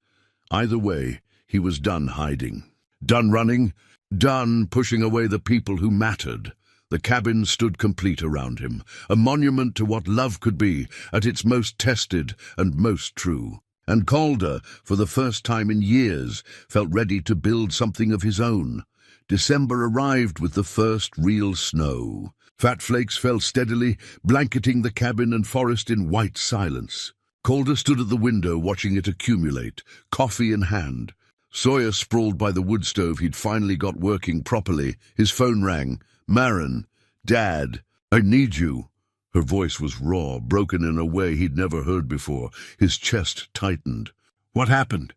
A: Either way, he was done hiding. Done running, done pushing away the people who mattered. The cabin stood complete around him, a monument to what love could be at its most tested and most true. And Calder, for the first time in years, felt ready to build something of his own. December arrived with the first real snow. Fat flakes fell steadily, blanketing the cabin and forest in white silence. Calder stood at the window watching it accumulate, coffee in hand. Sawyer sprawled by the wood stove he'd finally got working properly. His phone rang. Maren, Dad, I need you. Her voice was raw, broken in a way he'd never heard before. His chest tightened. What happened?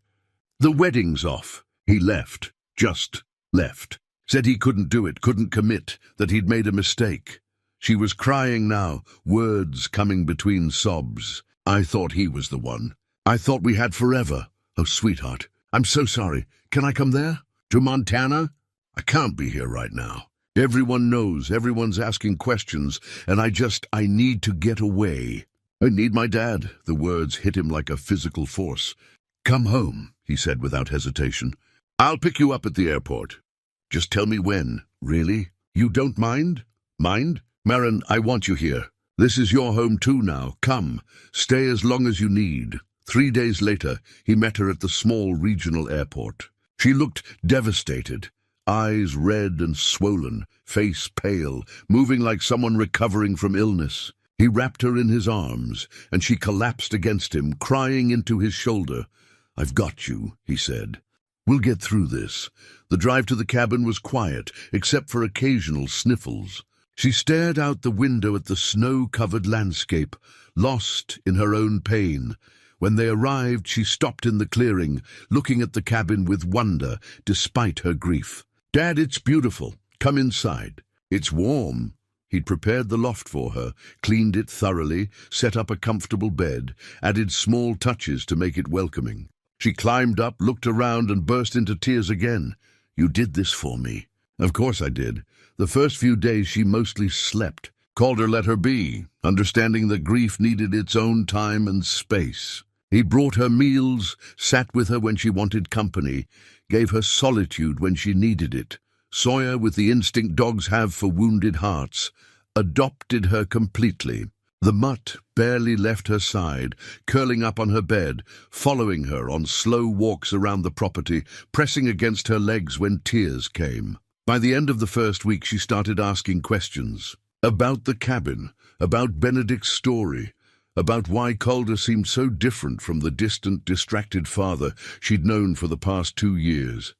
A: The wedding's off. He left. Just left. Said he couldn't do it, couldn't commit, that he'd made a mistake. She was crying now, words coming between sobs. I thought he was the one. I thought we had forever. Oh, sweetheart, I'm so sorry. Can I come there? To Montana? I can't be here right now. Everyone knows, everyone's asking questions, and I need to get away. I need my dad. The words hit him like a physical force. Come home, he said without hesitation. I'll pick you up at the airport. Just tell me when. Really? You don't mind? Mind? Maren, I want you here. This is your home too now. Come. Stay as long as you need. 3 days later, he met her at the small regional airport. She looked devastated. Eyes red and swollen, face pale, moving like someone recovering from illness. He wrapped her in his arms, and she collapsed against him, crying into his shoulder. I've got you, he said. We'll get through this. The drive to the cabin was quiet, except for occasional sniffles. She stared out the window at the snow-covered landscape, lost in her own pain. When they arrived, she stopped in the clearing, looking at the cabin with wonder, despite her grief. Dad, it's beautiful. Come inside. It's warm. He'd prepared the loft for her, cleaned it thoroughly, set up a comfortable bed, added small touches to make it welcoming. She climbed up, looked around, and burst into tears again. You did this for me. Of course I did. The first few days she mostly slept. Calder let her be, understanding that grief needed its own time and space. He brought her meals, sat with her when she wanted company, gave her solitude when she needed it. Sawyer, with the instinct dogs have for wounded hearts, adopted her completely. The mutt barely left her side, curling up on her bed, following her on slow walks around the property, pressing against her legs when tears came. By the end of the first week, she started asking questions. About the cabin, about Benedict's story, about why Calder seemed so different from the distant, distracted father she'd known for the past 2 years.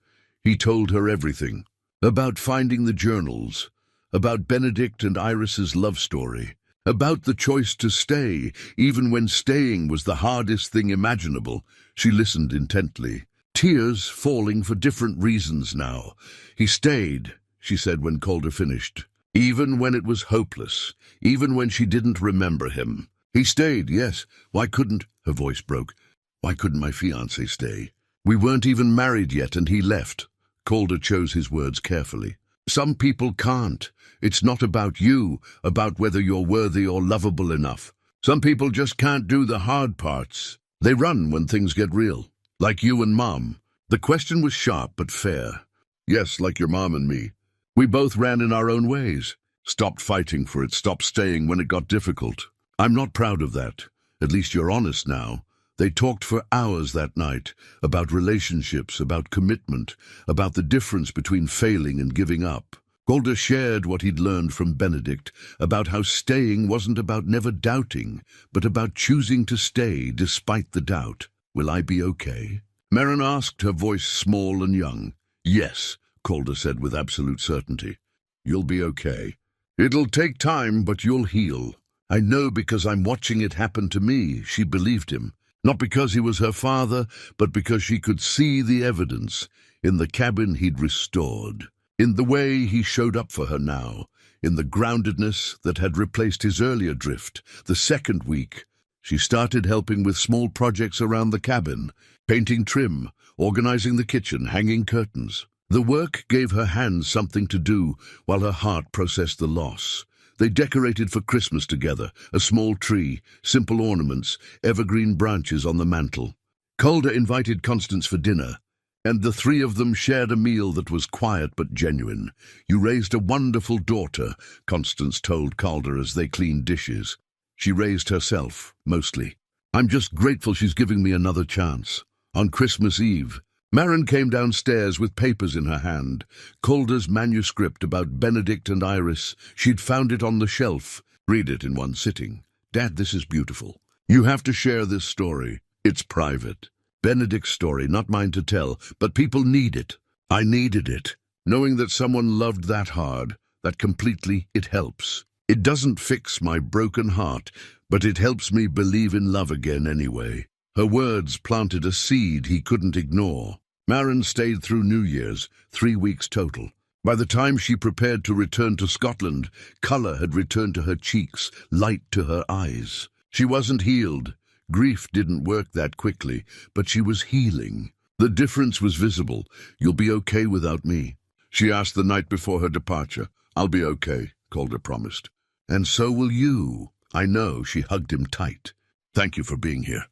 A: He told her everything. About finding the journals, about Benedict and Iris's love story, about the choice to stay, even when staying was the hardest thing imaginable. She listened intently, tears falling for different reasons now. He stayed, she said when Calder finished, even when it was hopeless, even when she didn't remember him. He stayed, yes. Why couldn't, her voice broke, why couldn't my fiancé stay? We weren't even married yet and he left. Calder chose his words carefully. Some people can't. It's not about you, about whether you're worthy or lovable enough. Some people just can't do the hard parts. They run when things get real. Like you and Mom. The question was sharp but fair. Yes, like your mom and me. We both ran in our own ways. Stopped fighting for it, stopped staying when it got difficult. I'm not proud of that. At least you're honest now. They talked for hours that night, about relationships, about commitment, about the difference between failing and giving up. Calder shared what he'd learned from Benedict, about how staying wasn't about never doubting, but about choosing to stay despite the doubt. Will I be okay? Maren asked, her voice small and young. Yes, Calder said with absolute certainty. You'll be okay. It'll take time, but you'll heal. I know because I'm watching it happen to me. She believed him. Not because he was her father, but because she could see the evidence in the cabin he'd restored, in the way he showed up for her now, in the groundedness that had replaced his earlier drift. The second week, she started helping with small projects around the cabin, painting trim, organizing the kitchen, hanging curtains. The work gave her hands something to do while her heart processed the loss. They decorated for Christmas together, a small tree, simple ornaments, evergreen branches on the mantel. Calder invited Constance for dinner, and the three of them shared a meal that was quiet but genuine. You raised a wonderful daughter, Constance told Calder as they cleaned dishes. She raised herself, mostly. I'm just grateful she's giving me another chance. On Christmas Eve, Maren came downstairs with papers in her hand, Calder's manuscript about Benedict and Iris. She'd found it on the shelf. Read it in one sitting. Dad, this is beautiful. You have to share this story. It's private. Benedict's story, not mine to tell, but people need it. I needed it. Knowing that someone loved that hard, that completely, it helps. It doesn't fix my broken heart, but it helps me believe in love again anyway. Her words planted a seed he couldn't ignore. Maren stayed through New Year's, 3 weeks total. By the time she prepared to return to Scotland, colour had returned to her cheeks, light to her eyes. She wasn't healed. Grief didn't work that quickly, but she was healing. The difference was visible. You'll be okay without me, she asked the night before her departure. I'll be okay, Calder promised. And so will you. I know, she hugged him tight. Thank you for being here.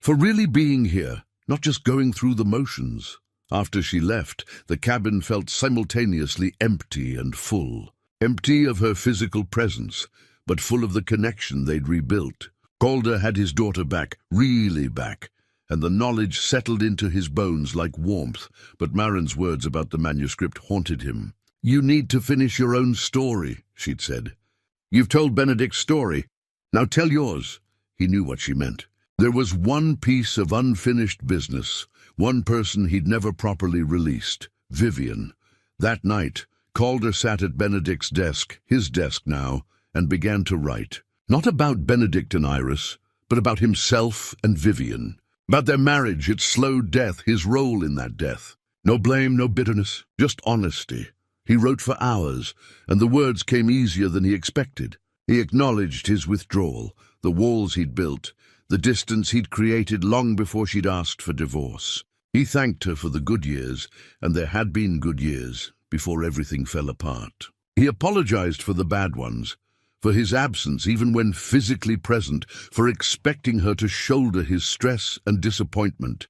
A: For really being here. Not just going through the motions. After she left, the cabin felt simultaneously empty and full. Empty of her physical presence, but full of the connection they'd rebuilt. Calder had his daughter back, really back, and the knowledge settled into his bones like warmth, but Maren's words about the manuscript haunted him. You need to finish your own story, she'd said. You've told Benedict's story. Now tell yours. He knew what she meant. There was one piece of unfinished business, one person he'd never properly released, Vivian. That night, Calder sat at Benedict's desk, his desk now, and began to write. Not about Benedict and Iris, but about himself and Vivian. About their marriage, its slow death, his role in that death. No blame, no bitterness, just honesty. He wrote for hours, and the words came easier than he expected. He acknowledged his withdrawal, the walls he'd built, the distance he'd created long before she'd asked for divorce. He thanked her for the good years, and there had been good years, before everything fell apart. He apologized for the bad ones, for his absence even when physically present, for expecting her to shoulder his stress and disappointment.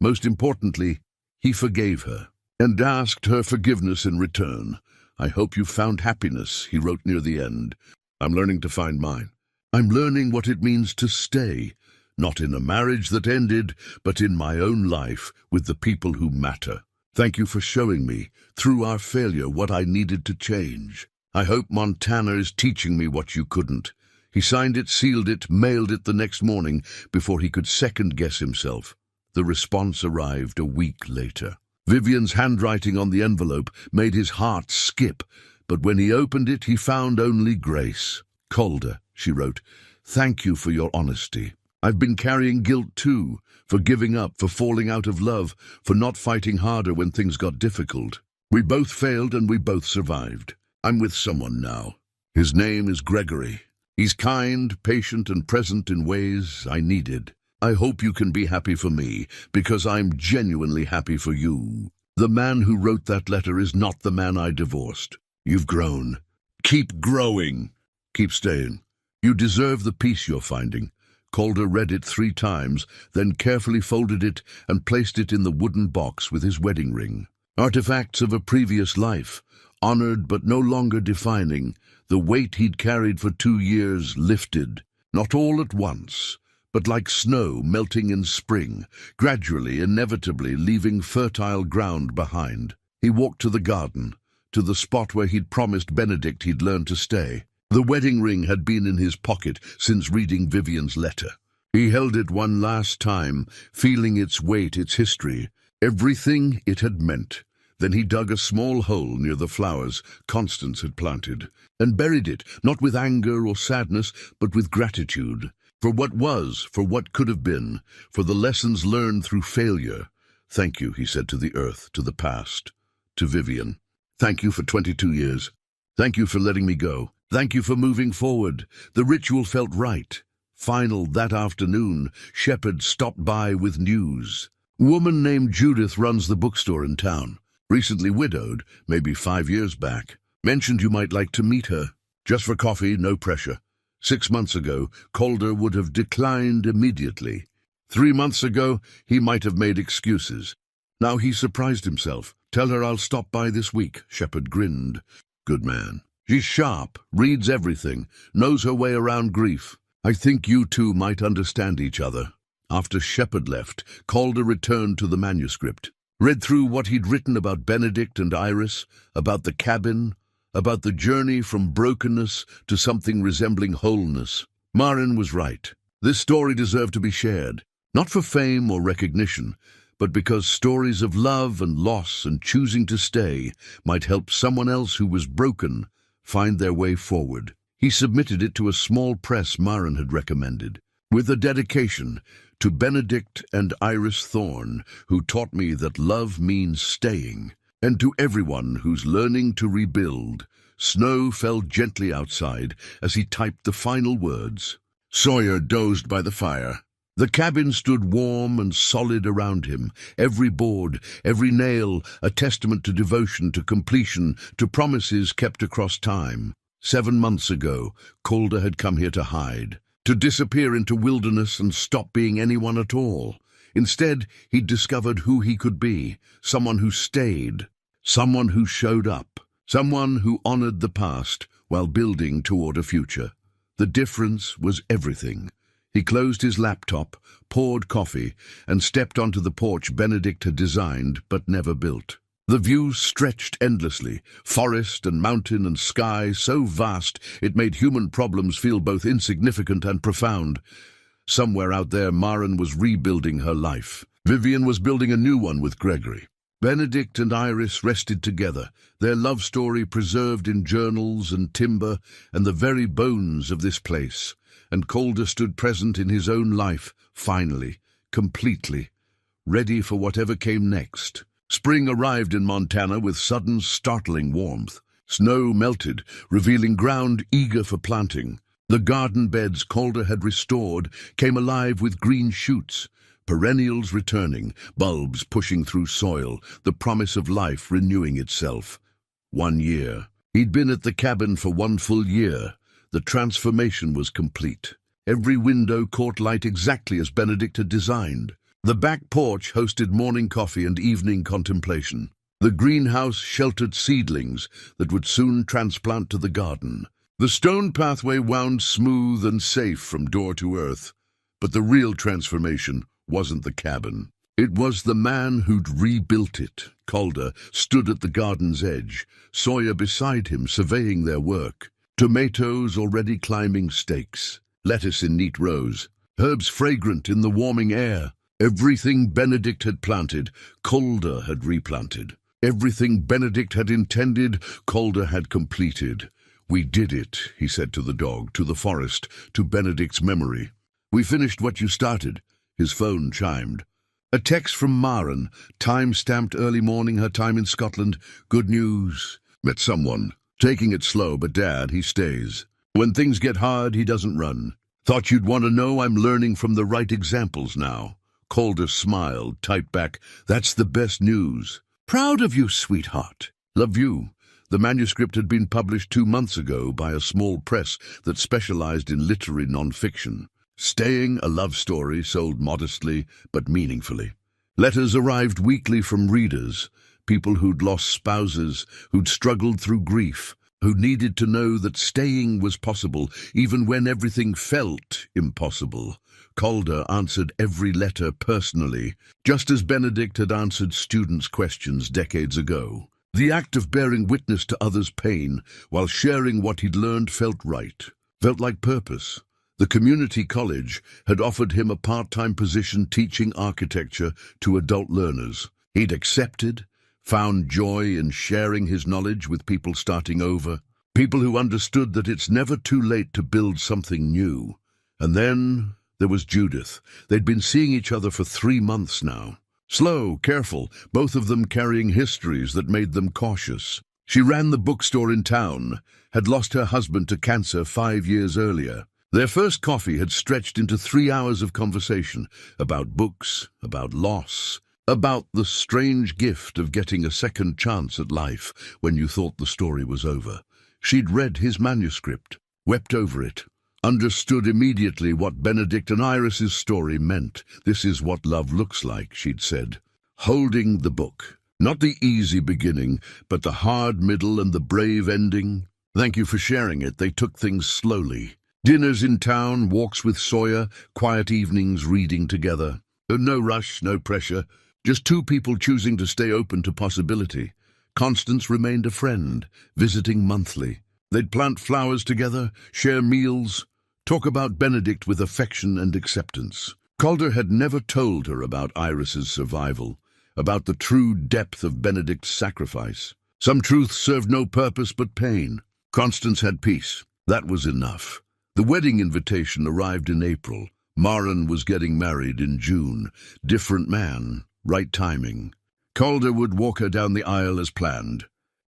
A: Most importantly, he forgave her, and asked her forgiveness in return. I hope you found happiness, he wrote near the end. I'm learning to find mine. I'm learning what it means to stay, not in a marriage that ended, but in my own life with the people who matter. Thank you for showing me, through our failure, what I needed to change. I hope Montana is teaching me what you couldn't. He signed it, sealed it, mailed it the next morning before he could second-guess himself. The response arrived a week later. Vivian's handwriting on the envelope made his heart skip, but when he opened it, he found only Grace. "Calder," she wrote, "thank you for your honesty. I've been carrying guilt too, for giving up, for falling out of love, for not fighting harder when things got difficult. We both failed and we both survived. I'm with someone now. His name is Gregory. He's kind, patient, and present in ways I needed. I hope you can be happy for me, because I'm genuinely happy for you. The man who wrote that letter is not the man I divorced. You've grown. Keep growing. Keep staying. You deserve the peace you're finding." Calder read it 3 times, then carefully folded it and placed it in the wooden box with his wedding ring. Artifacts of a previous life, honored but no longer defining, the weight he'd carried for 2 years lifted, not all at once, but like snow melting in spring, gradually, inevitably leaving fertile ground behind. He walked to the garden, to the spot where he'd promised Benedict he'd learn to stay. The wedding ring had been in his pocket since reading Vivian's letter. He held it one last time, feeling its weight, its history, everything it had meant. Then he dug a small hole near the flowers Constance had planted, and buried it, not with anger or sadness, but with gratitude. For what was, for what could have been, for the lessons learned through failure. "Thank you," he said to the earth, to the past, to Vivian. "Thank you for 22 years. Thank you for letting me go. Thank you for moving forward." The ritual felt right. Final that afternoon, Shepard stopped by with news. A woman named Judith runs the bookstore in town. Recently widowed, maybe 5 years back. Mentioned you might like to meet her. Just for coffee, no pressure. 6 months ago, Calder would have declined immediately. 3 months ago, he might have made excuses. Now he surprised himself. "Tell her I'll stop by this week," Shepard grinned. "Good man. She's sharp, reads everything, knows her way around grief. I think you two might understand each other." After Shepard left, Calder returned to the manuscript. Read through what he'd written about Benedict and Iris, about the cabin, about the journey from brokenness to something resembling wholeness. Marin was right. This story deserved to be shared, not for fame or recognition, but because stories of love and loss and choosing to stay might help someone else who was broken find their way forward. He submitted it to a small press Marin had recommended, with a dedication to Benedict and Iris Thorne, who taught me that love means staying, and to everyone who's learning to rebuild. Snow fell gently outside as he typed the final words. Sawyer dozed by the fire. The cabin stood warm and solid around him, every board, every nail, a testament to devotion, to completion, to promises kept across time. 7 months ago, Calder had come here to hide, to disappear into wilderness and stop being anyone at all. Instead, he'd discovered who he could be, someone who stayed, someone who showed up, someone who honored the past while building toward a future. The difference was everything. He closed his laptop, poured coffee, and stepped onto the porch Benedict had designed but never built. The view stretched endlessly, forest and mountain and sky so vast it made human problems feel both insignificant and profound. Somewhere out there, Marin was rebuilding her life. Vivian was building a new one with Gregory. Benedict and Iris rested together, their love story preserved in journals and timber and the very bones of this place. And Calder stood present in his own life, finally, completely, ready for whatever came next. Spring arrived in Montana with sudden, startling warmth. Snow melted, revealing ground eager for planting. The garden beds Calder had restored came alive with green shoots, perennials returning, bulbs pushing through soil, the promise of life renewing itself. 1 year. He'd been at the cabin for 1 full year. The transformation was complete. Every window caught light exactly as Benedict had designed. The back porch hosted morning coffee and evening contemplation. The greenhouse sheltered seedlings that would soon transplant to the garden. The stone pathway wound smooth and safe from door to earth. But the real transformation wasn't the cabin. It was the man who'd rebuilt it. Calder stood at the garden's edge, Sawyer beside him surveying their work. Tomatoes already climbing stakes, lettuce in neat rows, herbs fragrant in the warming air. Everything Benedict had planted, Calder had replanted. Everything Benedict had intended, Calder had completed. "We did it," he said to the dog, to the forest, to Benedict's memory. "We finished what you started." His phone chimed. A text from Maren, time-stamped early morning, her time in Scotland. "Good news. Met someone. Taking it slow, but Dad, he stays. When things get hard, he doesn't run. Thought you'd want to know I'm learning from the right examples now." Calder smiled, typed back, "That's the best news. Proud of you, sweetheart. Love you." The manuscript had been published 2 months ago by a small press that specialized in literary non-fiction. Staying, a love story sold modestly but meaningfully. Letters arrived weekly from readers, people who'd lost spouses, who'd struggled through grief, who needed to know that staying was possible even when everything felt impossible. Calder answered every letter personally, just as Benedict had answered students' questions decades ago. The act of bearing witness to others' pain while sharing what he'd learned felt right, felt like purpose. The community college had offered him a part-time position teaching architecture to adult learners. He'd accepted, found joy in sharing his knowledge with people starting over, people who understood that it's never too late to build something new. And then there was Judith. They'd been seeing each other for 3 months now. Slow, careful, both of them carrying histories that made them cautious. She ran the bookstore in town, had lost her husband to cancer 5 years earlier. Their first coffee had stretched into 3 hours of conversation about books, about loss, about the strange gift of getting a second chance at life when you thought the story was over. She'd read his manuscript, wept over it, understood immediately what Benedict and Iris's story meant. "This is what love looks like," she'd said, holding the book. "Not the easy beginning, but the hard middle and the brave ending. Thank you for sharing it." They took things slowly. Dinners in town, walks with Sawyer, quiet evenings reading together. No rush, no pressure, just 2 people choosing to stay open to possibility. Constance remained a friend, visiting monthly. They'd plant flowers together, share meals, talk about Benedict with affection and acceptance. Calder had never told her about Iris's survival, about the true depth of Benedict's sacrifice. Some truths served no purpose but pain. Constance had peace. That was enough. The wedding invitation arrived in April. Maren was getting married in June. Different man, right timing. Calder would walk her down the aisle as planned.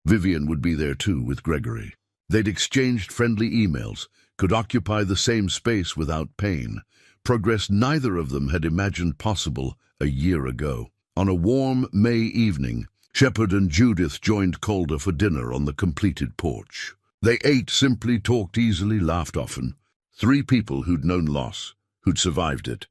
A: Vivian would be there too with Gregory. They'd exchanged friendly emails, could occupy the same space without pain. Progress neither of them had imagined possible a year ago. On a warm May evening, Shepard and Judith joined Calder for dinner on the completed porch. They ate simply, talked easily, laughed often. 3 people who'd known loss, who'd survived it,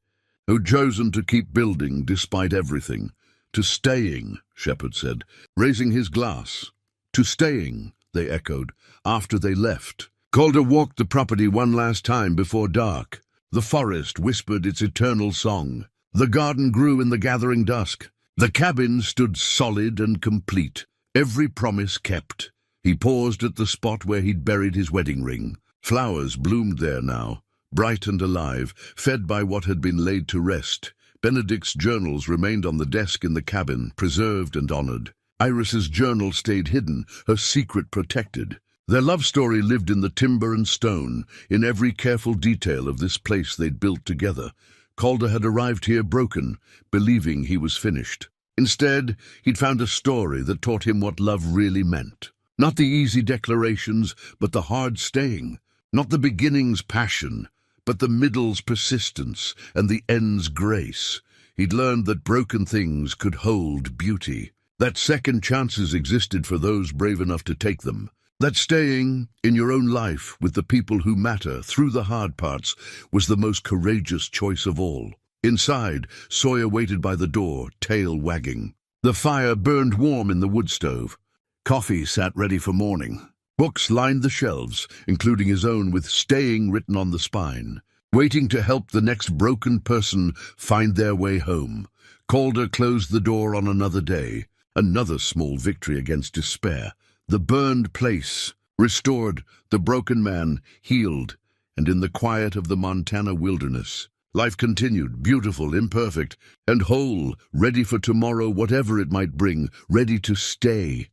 A: who'd chosen to keep building despite everything. "To staying," Shepard said, raising his glass. "To staying," they echoed, after they left. Calder walked the property one last time before dark. The forest whispered its eternal song. The garden grew in the gathering dusk. The cabin stood solid and complete, every promise kept. He paused at the spot where he'd buried his wedding ring. Flowers bloomed there now, bright and alive, fed by what had been laid to rest. Benedict's journals remained on the desk in the cabin, preserved and honored. Iris's journal stayed hidden, her secret protected. Their love story lived in the timber and stone, in every careful detail of this place they'd built together. Calder had arrived here broken, believing he was finished. Instead, he'd found a story that taught him what love really meant. Not the easy declarations, but the hard staying. Not the beginning's passion, but the middle's persistence and the end's grace. He'd learned that broken things could hold beauty, that second chances existed for those brave enough to take them, that staying in your own life with the people who matter through the hard parts was the most courageous choice of all. Inside, Sawyer waited by the door, tail wagging. The fire burned warm in the wood stove. Coffee sat ready for morning. Books lined the shelves, including his own with "Staying" written on the spine, waiting to help the next broken person find their way home. Calder closed the door on another day, another small victory against despair. The burned place, restored, the broken man, healed, and in the quiet of the Montana wilderness, Life continued, beautiful, imperfect, and whole, ready for tomorrow, whatever it might bring, ready to stay.